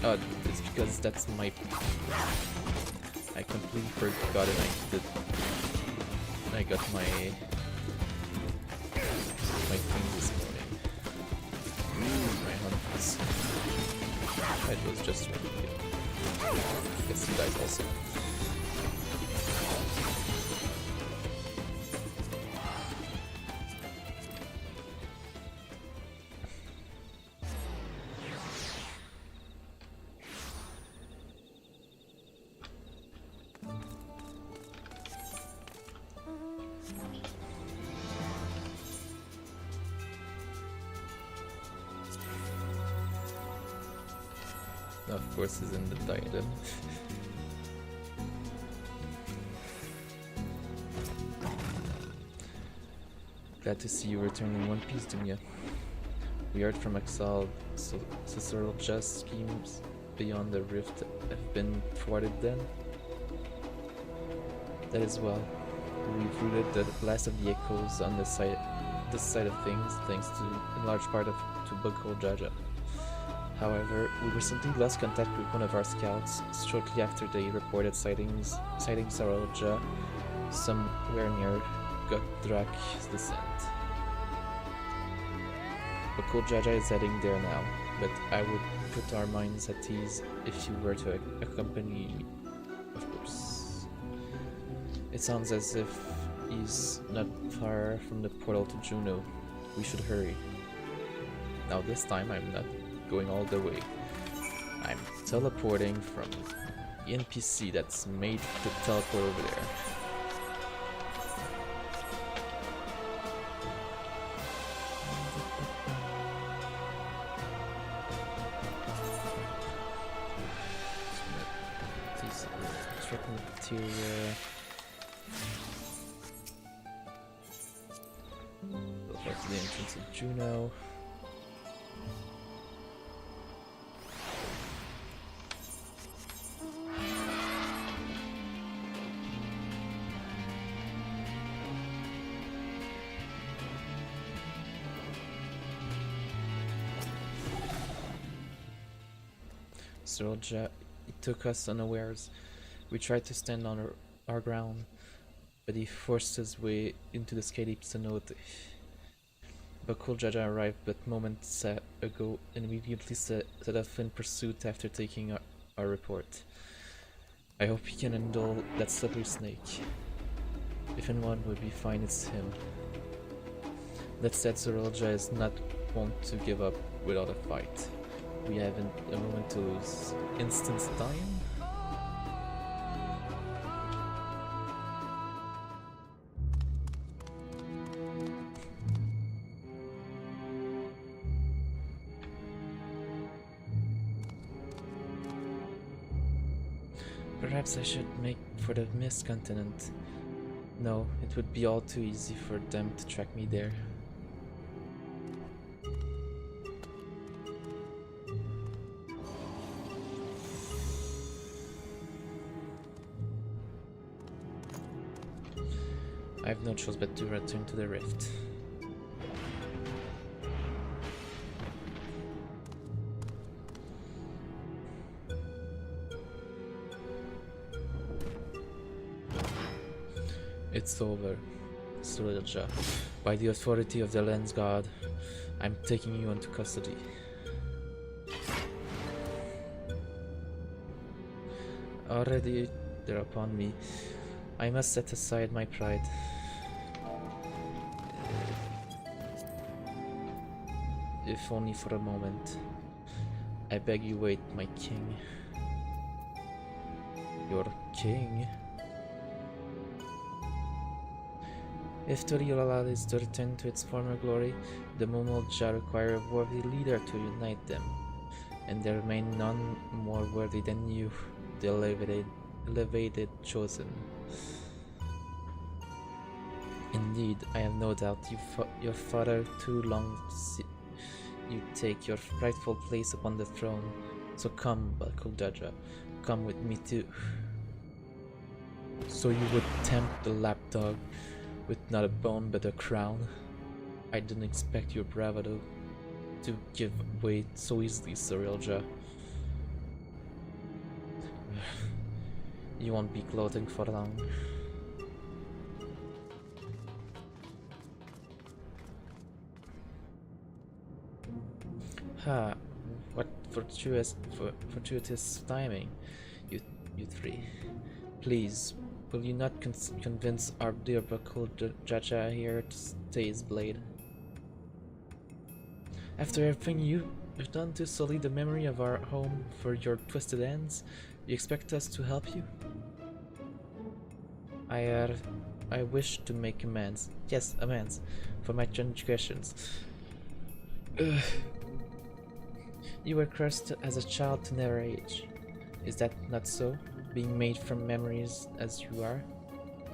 Oh, it's because that's my... I completely forgot it. I got my thing this morning. My hunters. It was just really good. I guess you guys also. Of course, is in the diadem. Glad to see you return in one piece, Dunya. We heard from exiled Caesaralja schemes beyond the rift have been thwarted then. That is well. We've rooted the last of the echoes on this side of things, thanks to, in large part, to Bakul Jaja. However, we recently lost contact with one of our scouts shortly after they reported sighting Saralja somewhere near Gotdrak's descent. Bakul Jaja is heading there now, but I would put our minds at ease if you were to accompany me, of course. It sounds as if he's not far from the portal to Juno. We should hurry. Now this time I'm not going all the way. I'm teleporting from the NPC that's made to teleport over there. Certain materia. Go back to the entrance of Juno. Saralja, it took us unawares. We tried to stand on our ground, but he forced his way into the scaly cenote. Bakul Jaja arrived but moments ago and immediately set off in pursuit after taking our report. I hope he can handle that slippery snake. If anyone would be fine, it's him. That said, Saralja is not one to give up without a fight. We haven't a moment to lose. Instance time? Perhaps I should make for the Mist Continent. No, it would be all too easy for them to track me there. I have no choice but to return to the rift. It's over, Saralja. By the authority of the Lens God, I'm taking you into custody. Already they're upon me. I must set aside my pride. If only for a moment. I beg you wait, my king. Your king? If Toriolala is to return to its former glory, the Momolja require a worthy leader to unite them. And there remain none more worthy than you, the elevated chosen. Indeed, I have no doubt your father too longed to see you take your rightful place upon the throne. So come, Bakul Jaja, come with me too. So you would tempt the lapdog with not a bone but a crown? I didn't expect your bravado to give way so easily, Saralja. You won't be gloating for long. Ha! What fortuitous timing, you three. Please, will you not convince our dear Bakul Jaja here to stay his blade? After everything you've done to sully the memory of our home for your twisted ends, you expect us to help you? I wish to make amends. Yes, amends for my transgressions. You were cursed as a child to never age. Is that not so? Being made from memories as you are?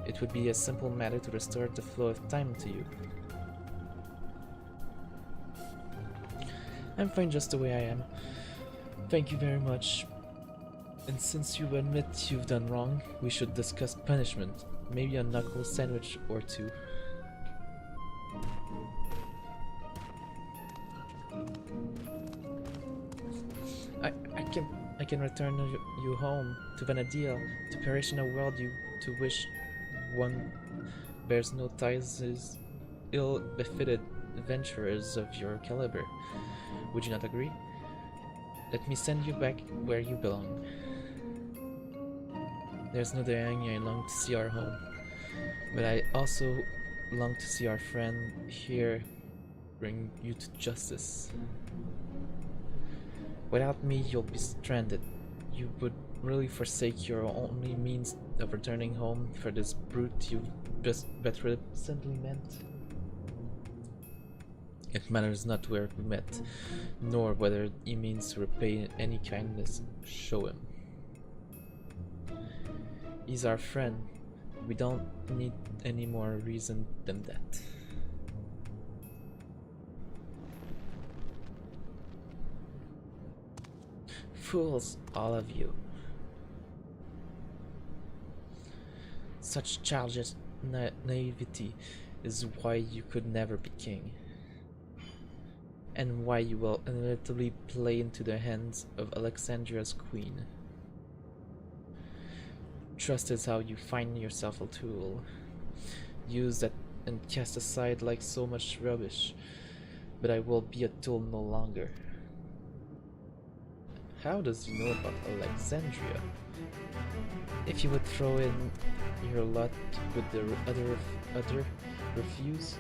It would be a simple matter to restore the flow of time to you. I'm fine just the way I am. Thank you very much. And since you admit you've done wrong, we should discuss punishment. Maybe a knuckle sandwich or two. I can return you home to Vana'diel, to perish in a world you to wish one bears no ties is ill-befitted adventurers of your caliber. Would you not agree? Let me send you back where you belong. There's no denying I long to see our home, but I also long to see our friend here bring you to justice. Without me, you'll be stranded. You would really forsake your only means of returning home for this brute you just recently met. It matters not where we met, nor whether he means to repay any kindness. Show him. He's our friend. We don't need any more reason than that. Fools, all of you. Such childish naivety is why you could never be king, and why you will inevitably play into the hands of Alexandria's queen. Trust is how you find yourself a tool. Use that and cast aside like so much rubbish, but I will be a tool no longer. How does he know about Alexandria? If you would throw in your lot with the other refuse,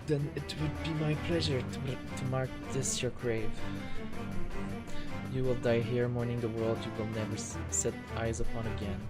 then it would be my pleasure to mark this your grave. You will die here mourning the world you will never set eyes upon again.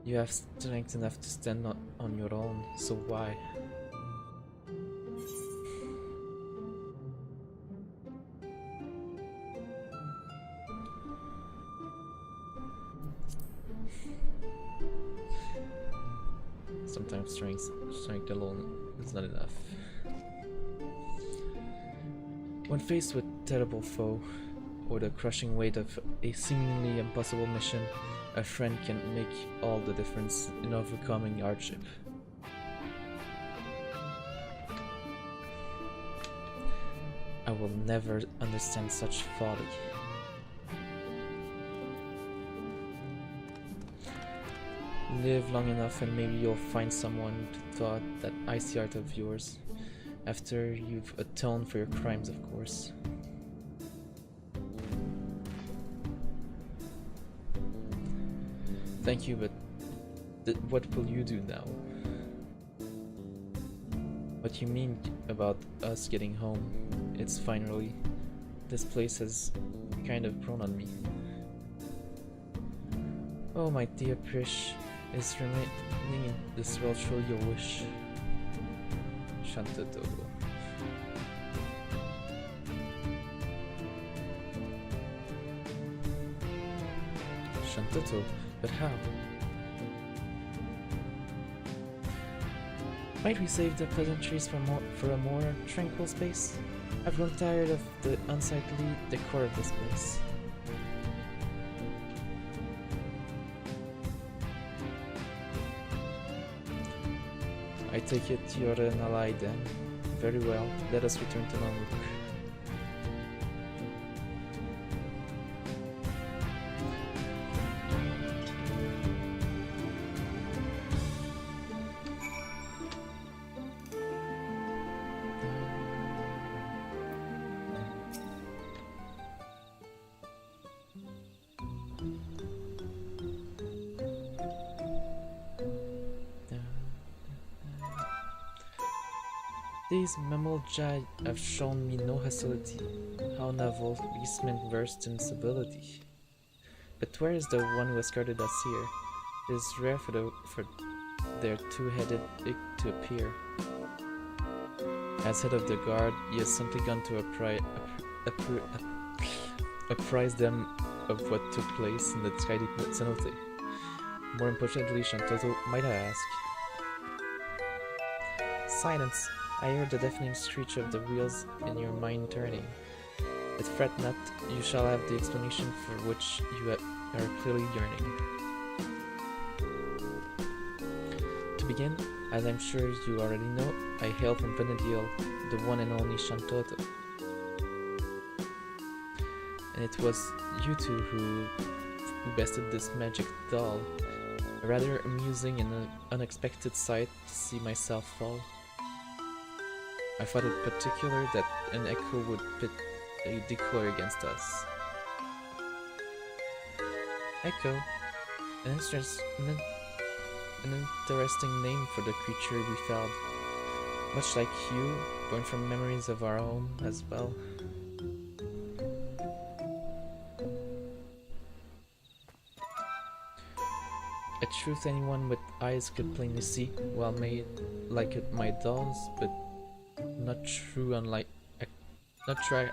You have strength enough to stand on your own, so why? Sometimes strength alone is not enough. When faced with terrible foe, or the crushing weight of a seemingly impossible mission, a friend can make all the difference in overcoming hardship. I will never understand such folly. Live long enough and maybe you'll find someone to thaw that icy heart of yours, after you've atoned for your crimes, of course. Thank you, but what will you do now? What you mean about us getting home? It's fine, really. This place has kind of grown on me. Oh, my dear Prish, is remaining in this world truly your wish? Shantato. Shantato? But how? Might we save the pleasantries for a more tranquil space? I've grown tired of the unsightly decor of this place. I take it you're an ally then. Very well, let us return to Nanook. These Mamoljai have shown me no hostility. How novel, beastmen versed in stability. But where is the one who escorted us here? It is rare for their two-headed ig to appear. As head of the guard, he has simply gone to apprise them of what took place in the Skydeep cenote. More importantly, Shantoto, might I ask? Silence! I heard the deafening screech of the wheels in your mind turning. But fret not, you shall have the explanation for which you are clearly yearning. To begin, as I'm sure you already know, I hail from Vana'diel, the one and only Shantoto. And it was you two who bested this magic doll. A rather amusing and unexpected sight to see myself fall. I thought it particular that an echo would pit a decoy against us. Echo? An interesting name for the creature we felled. Much like you, born from memories of our home as well. A truth anyone with eyes could plainly see, well made like my dolls, but not true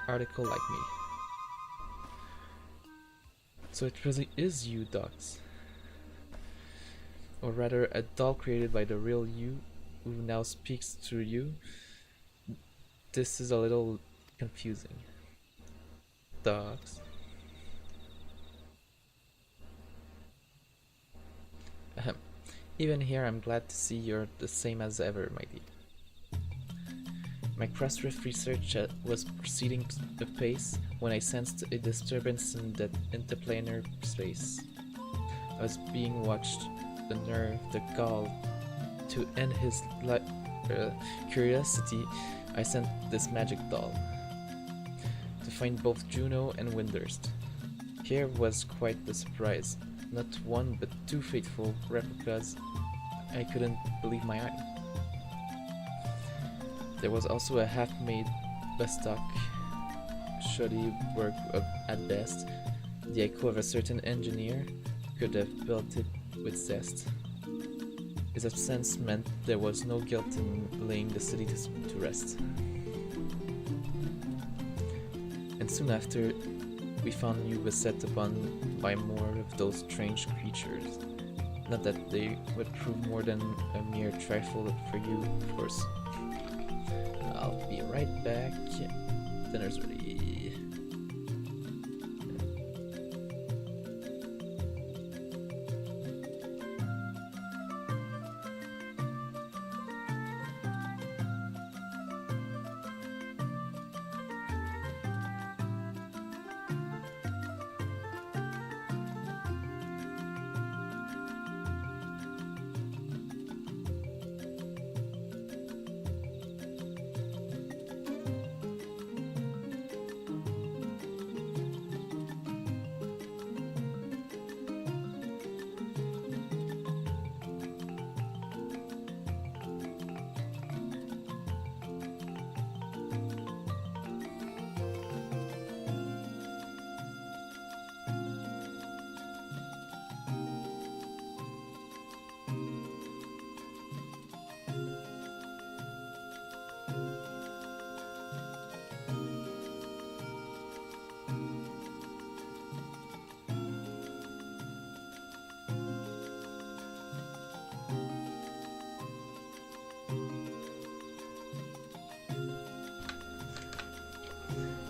article like me. So it really is you, Docs. Or rather, a doll created by the real you, who now speaks through you. This is a little confusing. Docs. Ahem. Even here, I'm glad to see you're the same as ever, my dear. My cross-rift research was proceeding apace when I sensed a disturbance in that interplanar space. I was being watched. The nerve, the gall. To end his curiosity, I sent this magic doll to find both Juno and Windurst. Here was quite the surprise. Not one, but two faithful replicas. I couldn't believe my eye. There was also a half-made Bestock, shoddy work at best. The echo of a certain engineer could have built it with zest. His absence meant there was no guilt in laying the city to rest. And soon after, we found you beset upon by more of those strange creatures. Not that they would prove more than a mere trifle for you, of course. I'll be right back. Dinner's ready.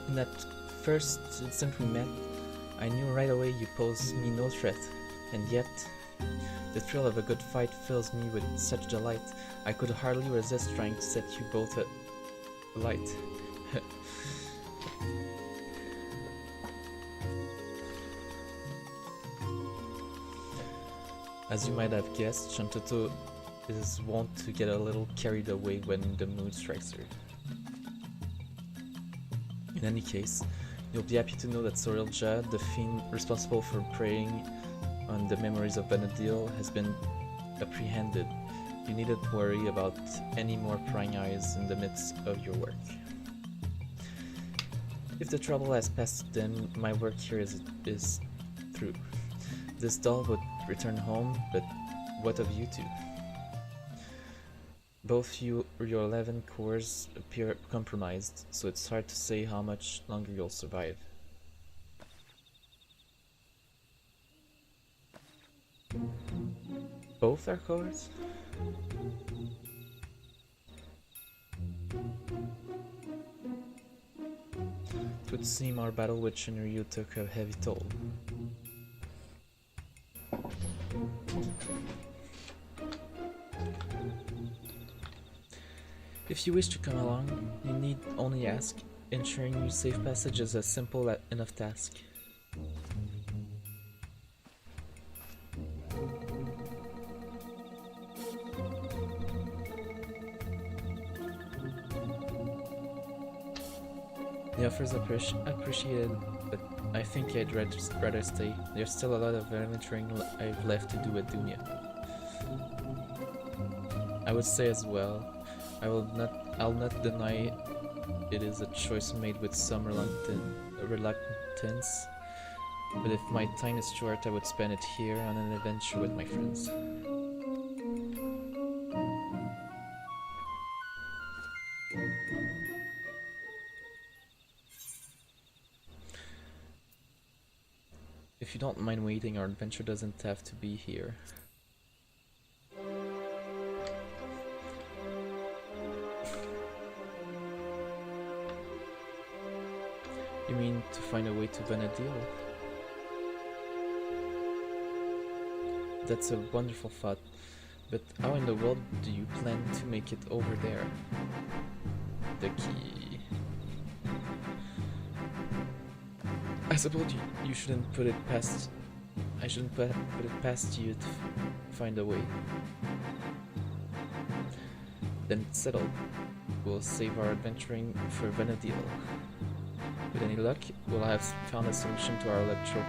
In that first instant we met, I knew right away you posed me no threat, and yet, the thrill of a good fight fills me with such delight, I could hardly resist trying to set you both alight. As you might have guessed, Shantoto is wont to get a little carried away when the mood strikes her. In any case, you'll be happy to know that Sorilja, the fiend responsible for preying on the memories of Vana'diel, has been apprehended. You needn't worry about any more prying eyes in the midst of your work. If the trouble has passed, then my work here is through. This doll would return home, but what of you two? Both your 11 cores appear compromised, so it's hard to say how much longer you'll survive. Both are cores? It would seem our battle with Shinryu took a heavy toll. If you wish to come along, you need only ask. Ensuring you safe passage is a simple enough task. The offer is appreciated, but I think I'd rather stay. There's still a lot of adventuring I've left to do at Dunia. I would say as well, I'll not deny it is a choice made with some reluctance, but if my time is short, I would spend it here on an adventure with my friends. If you don't mind waiting, our adventure doesn't have to be here. You mean to find a way to Vana'diel? That's a wonderful thought, but how in the world do you plan to make it over there? The key... I suppose you shouldn't put it past... I shouldn't put it past you to find a way. Then it's settled. We'll save our adventuring for Vana'diel. With any luck, we'll have found a solution to our electro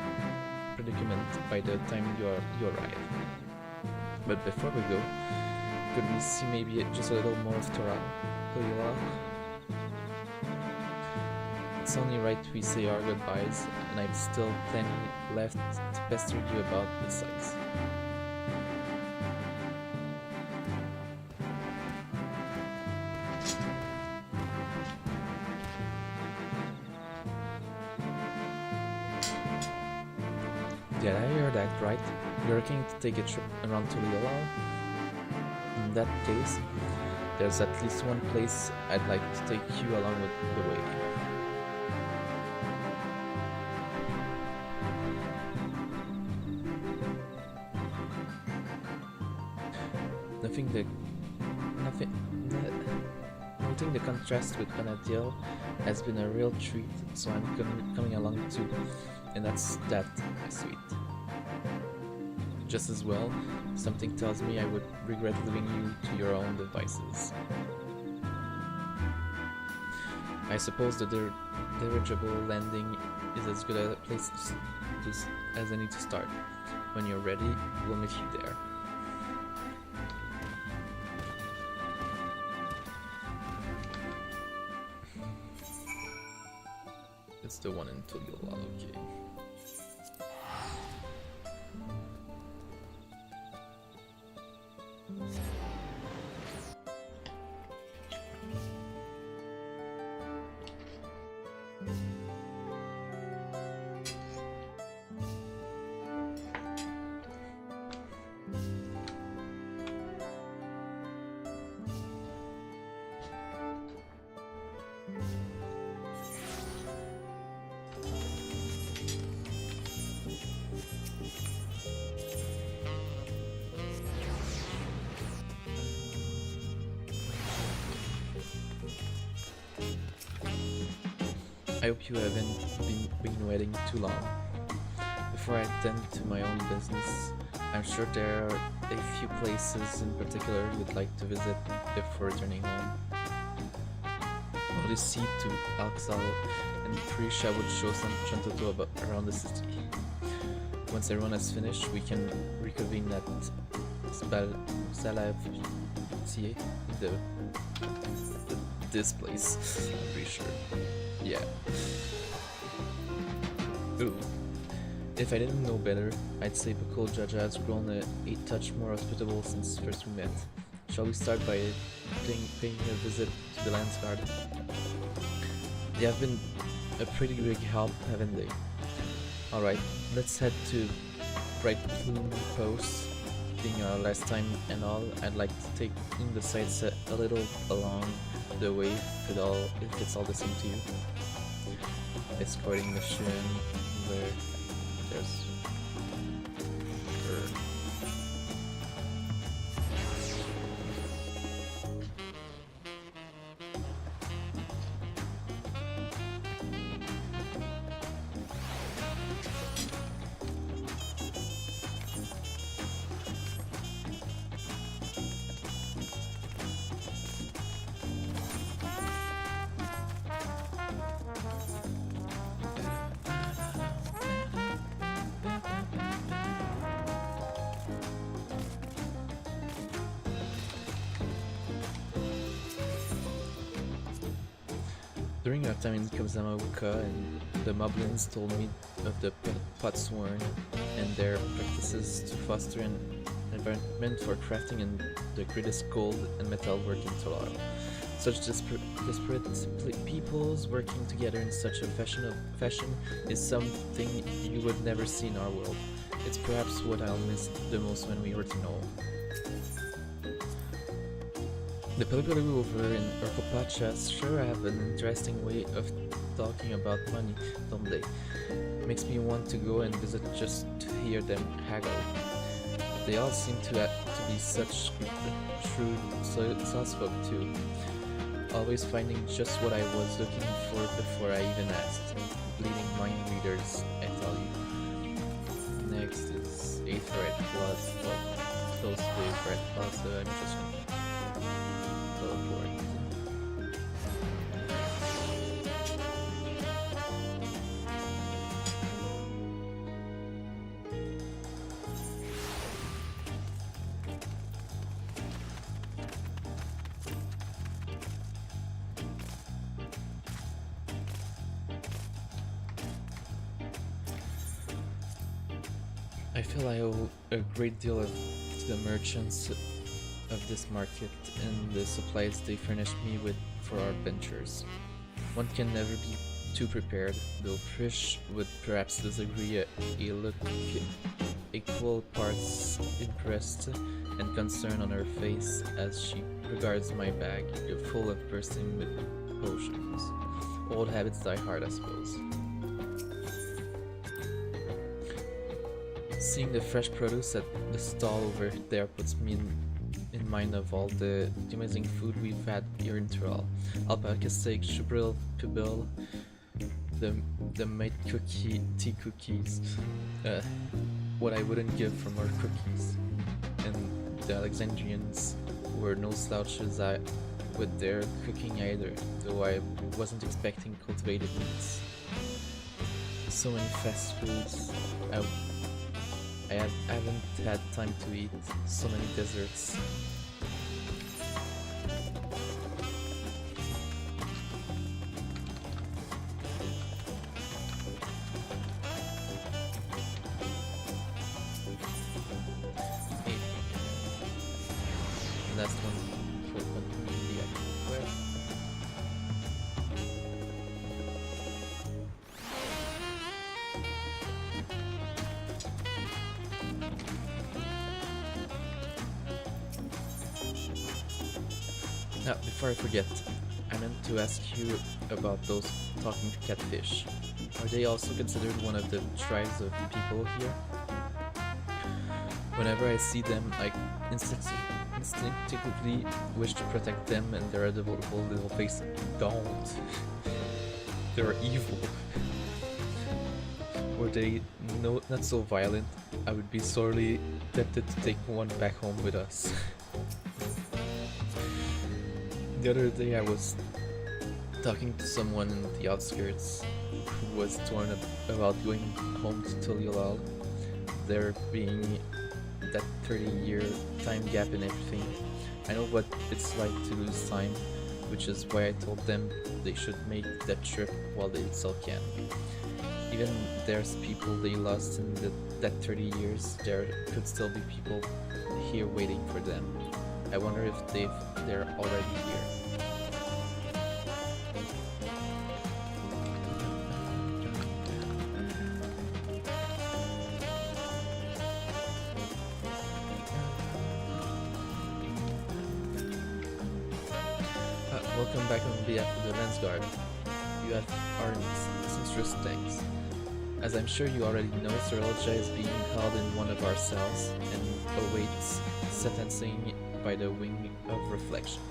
predicament by the time you arrive. But before we go, could we see maybe just a little more of Toli'Lal? It's only right we say our goodbyes, and I've still plenty left to pester you about besides. Did I hear that right? You're looking to take a trip around Toli'Lal? In that case, there's at least one place I'd like to take you along with the way. Noting the contrast with Vana'diel has been a real treat, so I'm coming along too, and that's sweet. Just as well, something tells me I would regret leaving you to your own devices. I suppose the dirigible landing is as good a place as any to start. When you're ready, we'll meet you there. It's the one in Toli'Lal, okay. I hope you haven't been waiting too long. Before I attend to my own business, I'm sure there are a few places in particular you'd like to visit before returning home. Odyssey to Alxal and Prisha would show some Chantoto around the city. Once everyone has finished, we can reconvene at Salavitier, this place, I'm pretty sure. Yeah. Ooh. If I didn't know better, I'd say Buckle Jaja has grown a touch more hospitable since first we met. Shall we start by paying a visit to the Lance Guard? They have been a pretty big help, haven't they? Alright, let's head to Bright Plume Post. Being our last time and all, I'd like to take in the sights a little along the way if it's all the same to you. Escorting mission where there's her. During our time in Kamzamauka, and the Moblins told me of the Potsworn and their practices to foster an environment for crafting in the greatest gold and metal work in Tolaro. Such disparate peoples working together in such a fashion is something you would never see in our world. It's perhaps what I'll miss the most when we return home. The Pelipalu over in Urkopacha sure have an interesting way of talking about money, don't they? Makes me want to go and visit just to hear them haggle. They all seem to be such shrewd salesfolk too, always finding just what I was looking for before I even asked. Bleeding mind readers, I tell you. Next is Aetherite Plus, close to Aetherite Plus, so I'm just gonna teleport. I feel I owe a great deal to the merchants of this market and the supplies they furnished me with for our ventures. One can never be too prepared, though Prish would perhaps disagree. A look equal parts impressed and concern on her face as she regards my bag, full of bursting with potions. Old habits die hard, I suppose. Seeing the fresh produce at the stall over there puts me in mind of all the amazing food we've had here in Tyrol. Alpaca steak, shubril, pibil, the mate tea cookies, what I wouldn't give for more cookies, and the Alexandrians were no slouches with their cooking either, though I wasn't expecting cultivated meats. So many fast foods. I haven't had time to eat so many desserts. Last one for continuing the actual quest. Now, before I forget, I meant to ask you about those talking catfish. Are they also considered one of the tribes of people here? Whenever I see them, I instinctively wish to protect them and their adorable little face. Don't. They're evil. Were they not so violent, I would be sorely tempted to take one back home with us. The other day I was talking to someone in the outskirts who was torn up about going home to Tuliolal, there being that 30-year time gap and everything. I know what it's like to lose time, which is why I told them they should make that trip while they still can. Even there's people they lost in that 30 years, there could still be people here waiting for them. I wonder if they're already here. Welcome back on behalf of the Lensguard. You have our sincerest thanks. As I'm sure you already know, Sorelja is being held in one of our cells and awaits sentencing by the Wing of Reflection.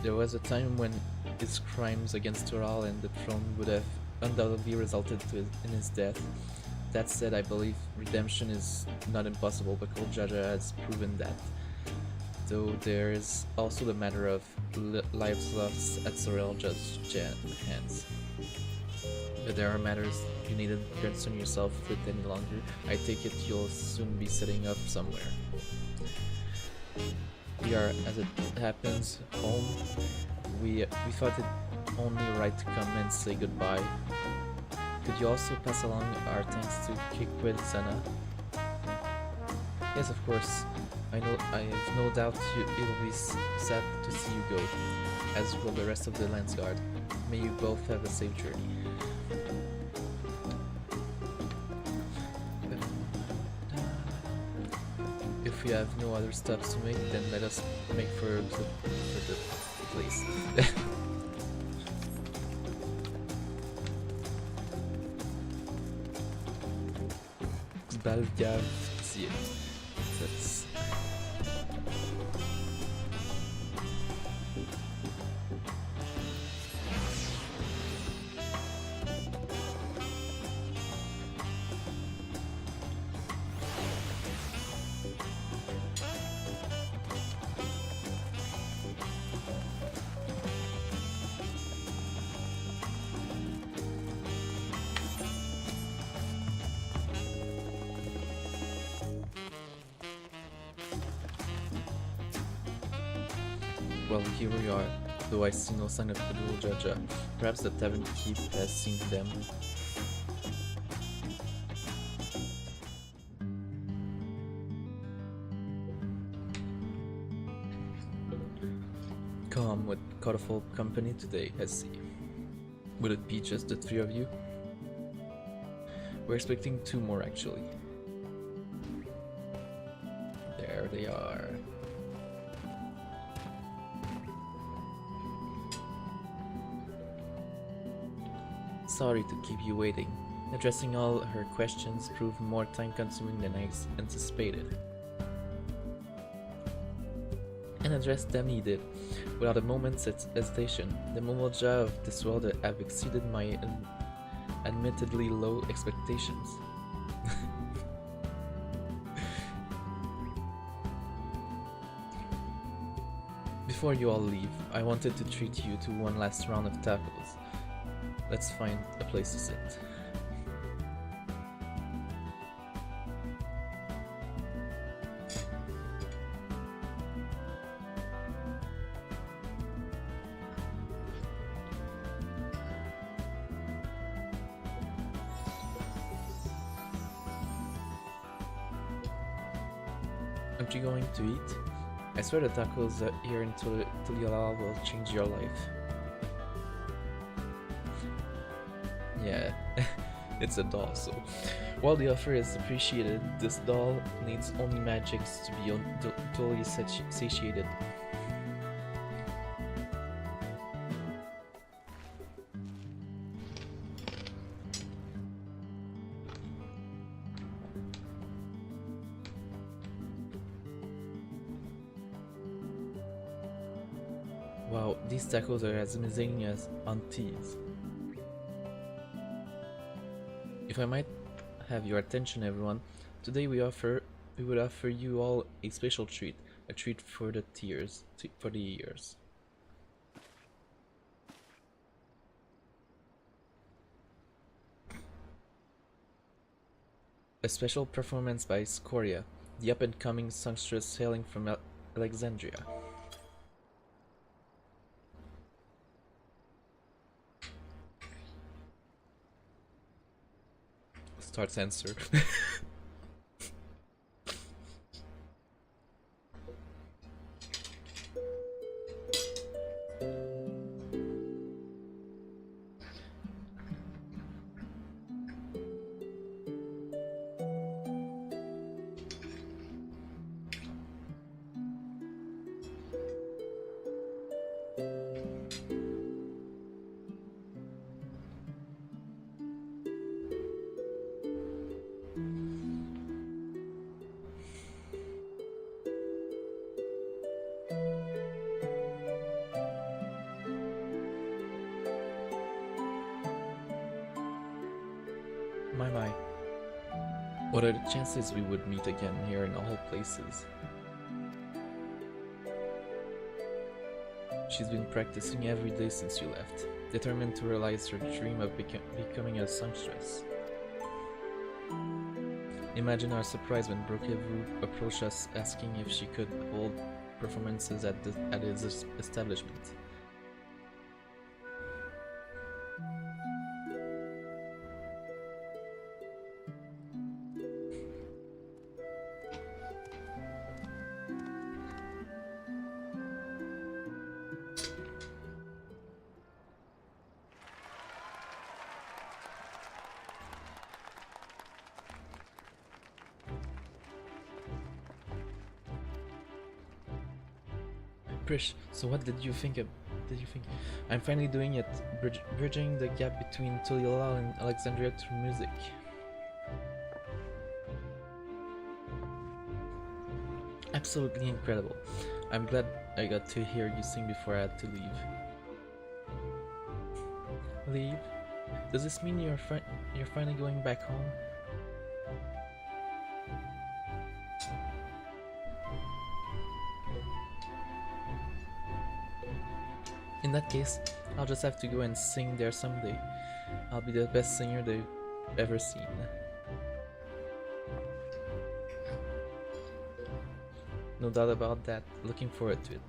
There was a time when his crimes against Toral and the throne would have undoubtedly resulted in his death. That said, I believe redemption is not impossible, but Jaja has proven that. Though there is also the matter of lives lost at Sorelja's hands. But there are matters you needn't concern yourself with any longer. I take it you'll soon be setting up somewhere. We are, as it happens, home. We thought it only right to come and say goodbye. Could you also pass along our thanks to Kikwe Sana? Yes, of course. I have no doubt it'll be sad to see you go, as will the rest of the Lensguard. May you both have a safe journey. If we have no other stops to make, then let us make for the place. Balgavtie. That's... Well, here we are, though I see no sign of Federal Jaja. Perhaps the tavern keep has seen them. Come with colorful company today, I see. Would it be just the three of you? We're expecting two more, actually. There they are. Sorry to keep you waiting. Addressing all her questions proved more time-consuming than I anticipated. And addressed them he did, without a moment's hesitation. The Momoja of this world have exceeded my admittedly low expectations. Before you all leave, I wanted to treat you to one last round of tacos. Let's find a place to sit. Aren't you going to eat? I swear the tacos here in Tuliala will change your life. Yeah, it's a doll, so while the offer is appreciated, this doll needs only magics to be totally satiated. Wow, these tacos are as amazing as Auntie's. If I might have your attention, everyone, today we would offer you all a special treat, a treat for the ears. A special performance by Scoria, the up-and-coming songstress hailing from Alexandria. start censor. My. What are the chances we would meet again here in all places? She's been practicing every day since you left, determined to realize her dream of becoming a songstress. Imagine our surprise when Brokevu approached us asking if she could hold performances at his establishment. Prish, so what did you think? I'm finally doing it, bridging the gap between Tulila and Alexandria through music. Absolutely incredible. I'm glad I got to hear you sing before I had to leave. Leave? Does this mean you're finally going back home? In that case, I'll just have to go and sing there someday. I'll be the best singer they've ever seen. No doubt about that. Looking forward to it.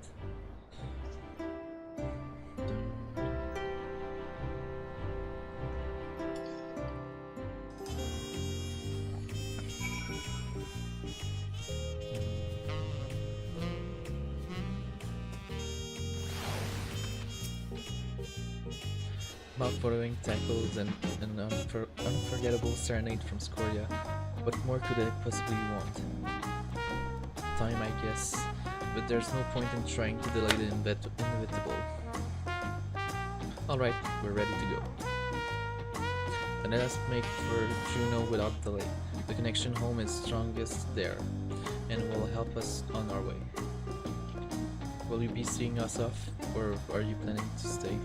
Mouth-watering tacos and an unforgettable serenade from Scoria. What more could I possibly want? Time, I guess, but there's no point in trying to delay the inevitable. Alright, we're ready to go. And let us make for Juneau without delay. The connection home is strongest there, and will help us on our way. Will you be seeing us off, or are you planning to stay?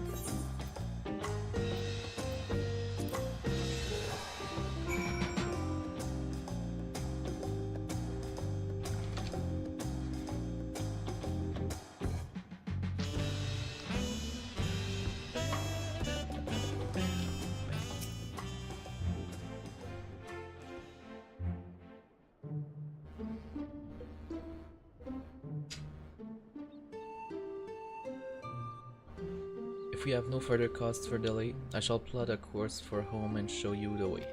If we have no further cause for delay, I shall plot a course for home and show you the way.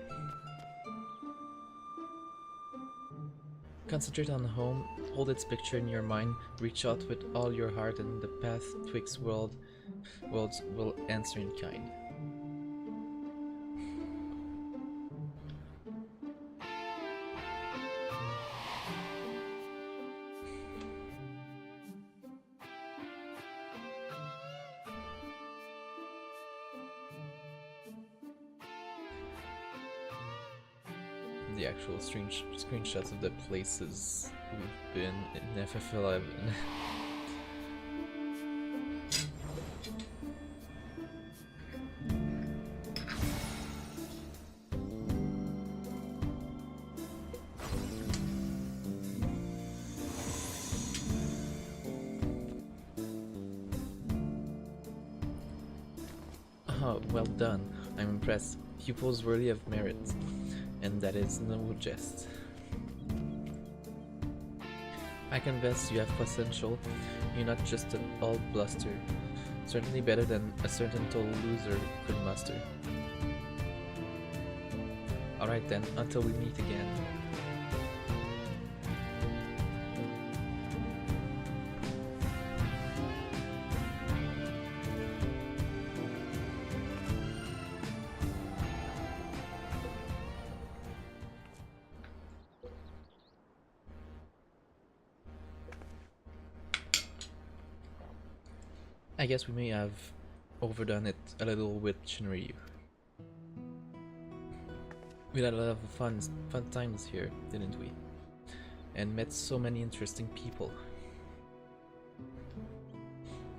Concentrate on home, hold its picture in your mind, reach out with all your heart, and the path twixt worlds will answer in kind. The actual screenshots of the places we've been in FF11. Oh, well done. I'm impressed. Pupils worthy of merit. And that is no jest. I confess you have potential. You're not just an old bluster. Certainly better than a certain total loser could muster. Alright, Alright then, until we meet again. I guess we may have overdone it a little with Shinryu. We had a lot of fun times here, didn't we? And met so many interesting people.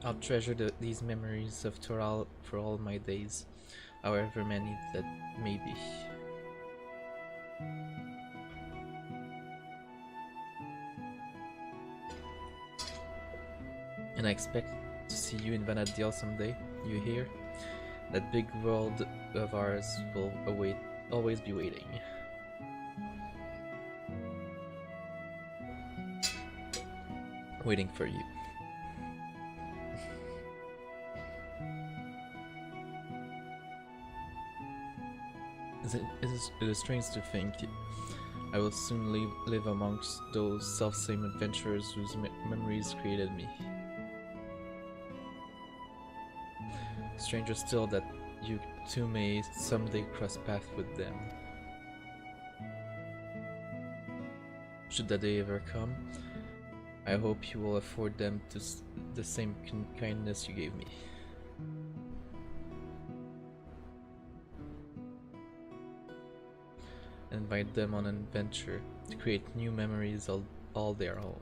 I'll treasure these memories of Toral for all my days, however many that may be. And I expect to see you in Vana'diel someday, you hear? That big world of ours will always be waiting. Waiting for you. It is strange to think I will soon live amongst those self-same adventurers whose memories created me. Stranger still that you too may someday cross paths with them. Should that day ever come, I hope you will afford them the same kindness you gave me. Invite them on an adventure to create new memories all their own.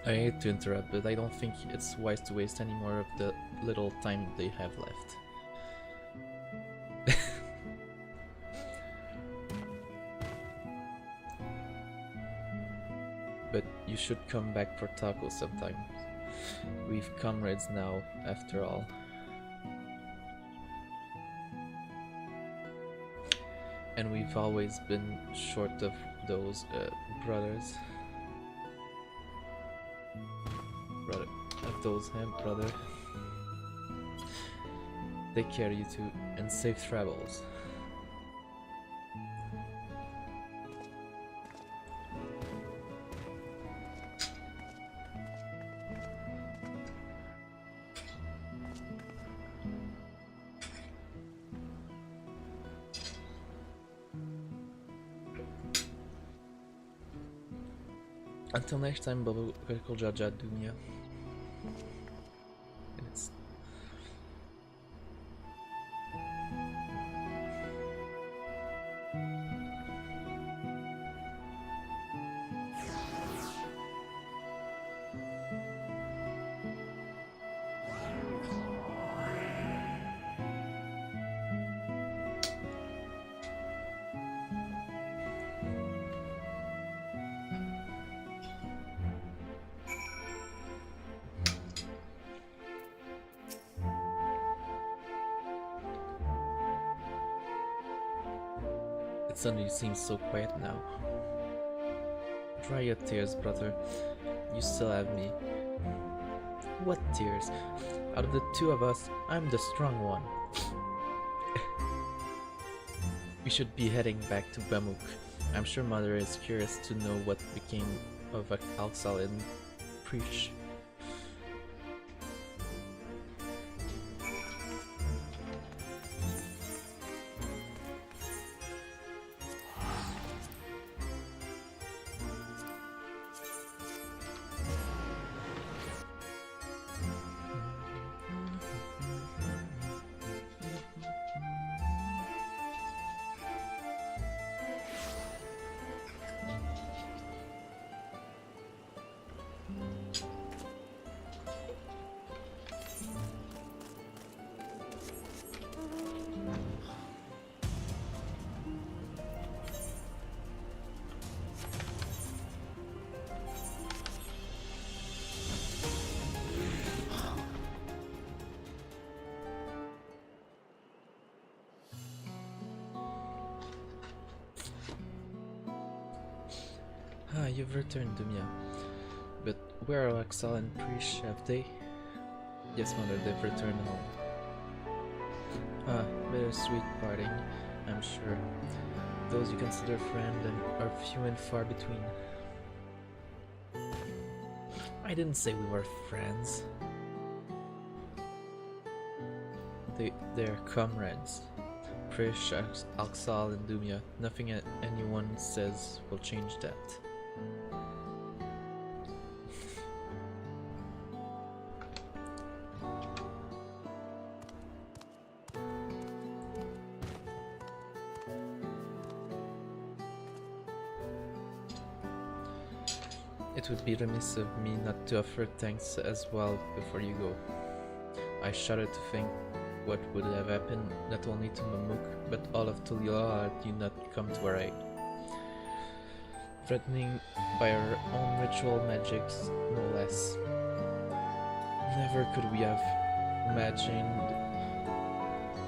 I hate to interrupt, but I don't think it's wise to waste any more of the little time they have left. But you should come back for tacos sometime. We've comrades now, after all. And we've always been short of those brothers. Brother. Take care, you two, and safe travels. Until next time, Babu Kakul Jaja Dunya. It suddenly seems so quiet now. Dry your tears, brother. You still have me. What tears? Out of the two of us, I'm the strong one. We should be heading back to Bamuk. I'm sure Mother is curious to know what became of Alxal and Preach. Ah, you've returned, Dumia. But where are Alxal and Preach? Have they? Yes, Mother, they've returned home. Bittersweet parting, I'm sure. Those you consider friend are few and far between. I didn't say we were friends. They're comrades. Prish, Alxal, and Dumia. Nothing anyone says will change that. It would be remiss of me not to offer thanks as well before you go. I shudder to think what would have happened not only to Mamuk, but all of Tuliala had you not come to our aid. Threatening by our own ritual magics, no less. Never could we have imagined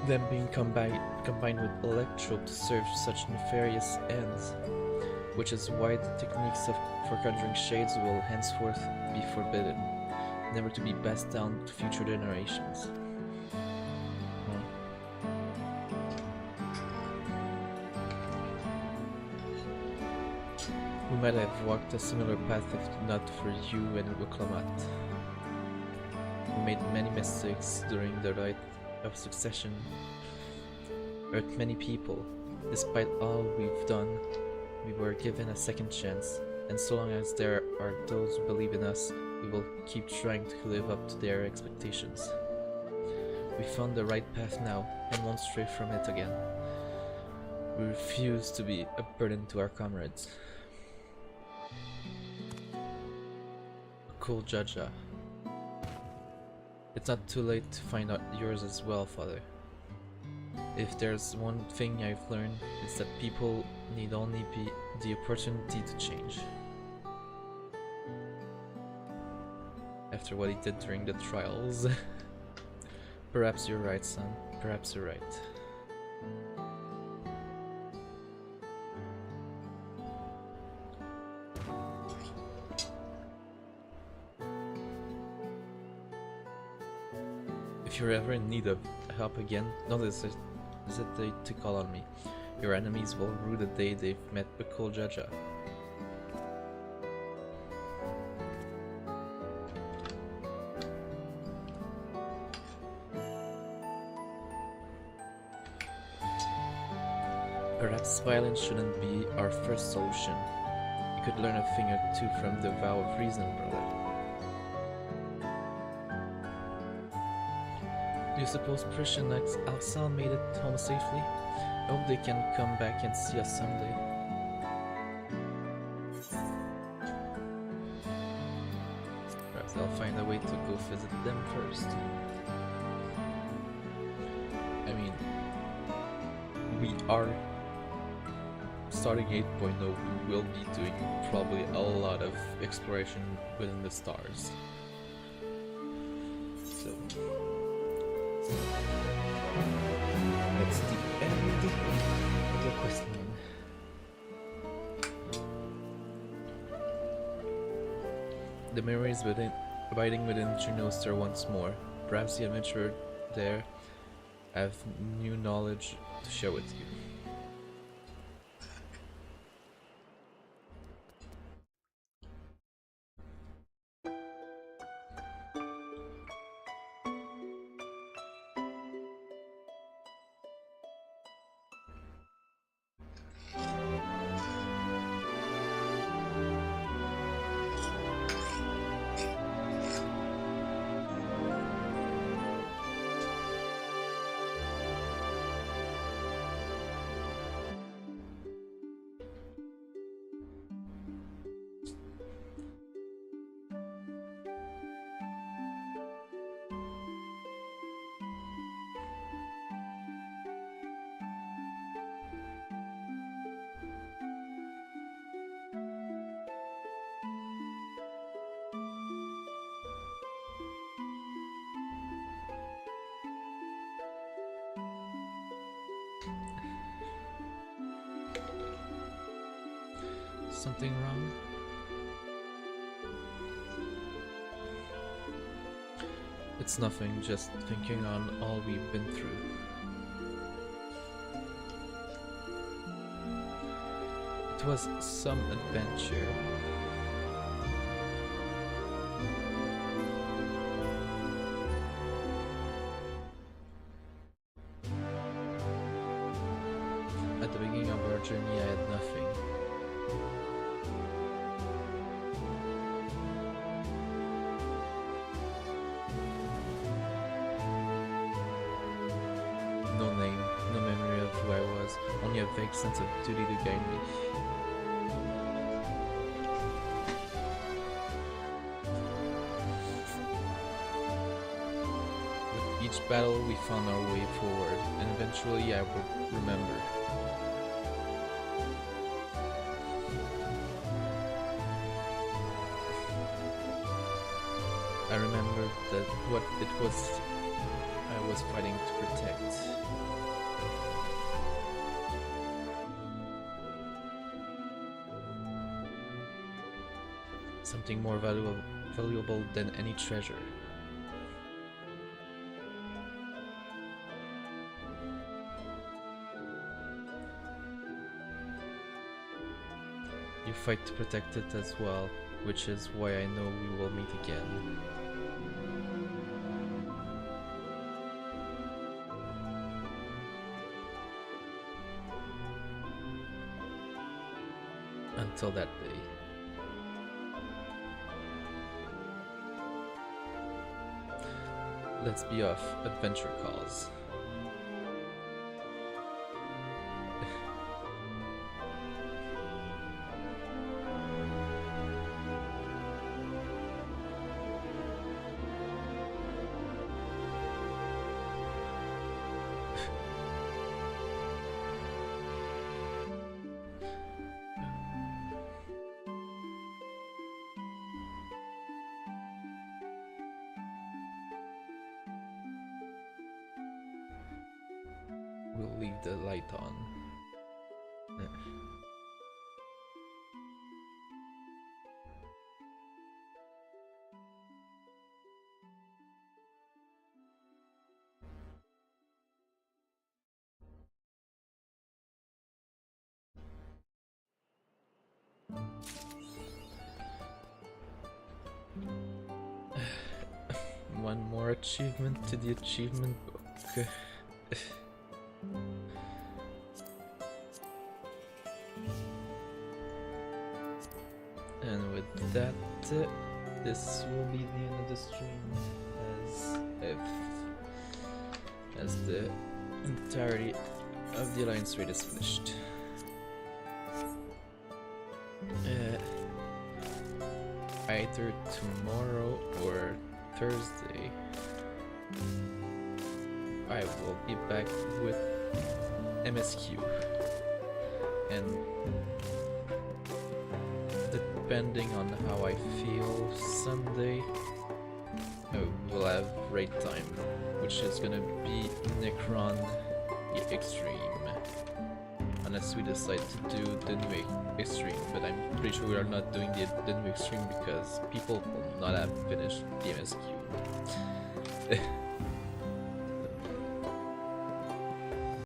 them being combined with Electro to serve such nefarious ends, which is why the techniques for conjuring shades will henceforth be forbidden, never to be passed down to future generations. We might have walked a similar path if not for you and Wuklamat. We made many mistakes during the Rite of Succession, hurt many people. Despite all we've done, we were given a second chance, and so long as there are those who believe in us, we will keep trying to live up to their expectations. We found the right path now, and won't stray from it again. We refuse to be a burden to our comrades. Cool Jaja. It's not too late to find out yours as well, Father. If there's one thing I've learned, it's that people need only the opportunity to change. After what he did during the trials. Perhaps you're right, son. Perhaps you're right. If you're ever in need of help again, don't hesitate to call on me. Your enemies will rue the day they've met Bakul Jaja. Perhaps violence shouldn't be our first solution. You could learn a thing or two from the vow of reason, brother. Do you suppose Prish and Alxal made it home safely? I hope they can come back and see us someday. Perhaps I'll find a way to go visit them first. I mean, we are starting 8.0, we will be doing probably a lot of exploration within the stars. So that's the end of the quest line. The memory is abiding within Trinoster once more. Perhaps the adventurer there have new knowledge to share with you. Something wrong? It's nothing, just thinking on all we've been through. It was some adventure. At the beginning of our journey, I had nothing. No name, no memory of who I was, only a vague sense of duty to guide me. With each battle, we found our way forward, and eventually I would remember. I remembered that what it was I was fighting to protect. Something more valuable than any treasure. You fight to protect it as well, which is why I know we will meet again. Until that day. Let's be off adventure calls. We'll leave the light on. One more achievement to the achievement book. And with that, this will be the end of the stream, as the entirety of the Alliance raid is finished. Either tomorrow or Thursday, I will be back with MSQ, and depending on how I feel Sunday, I will have raid time, which is gonna be Necron Extreme, unless we decide to do the new Extreme, but I'm pretty sure we are not doing the new Extreme because people will not have finished the MSQ.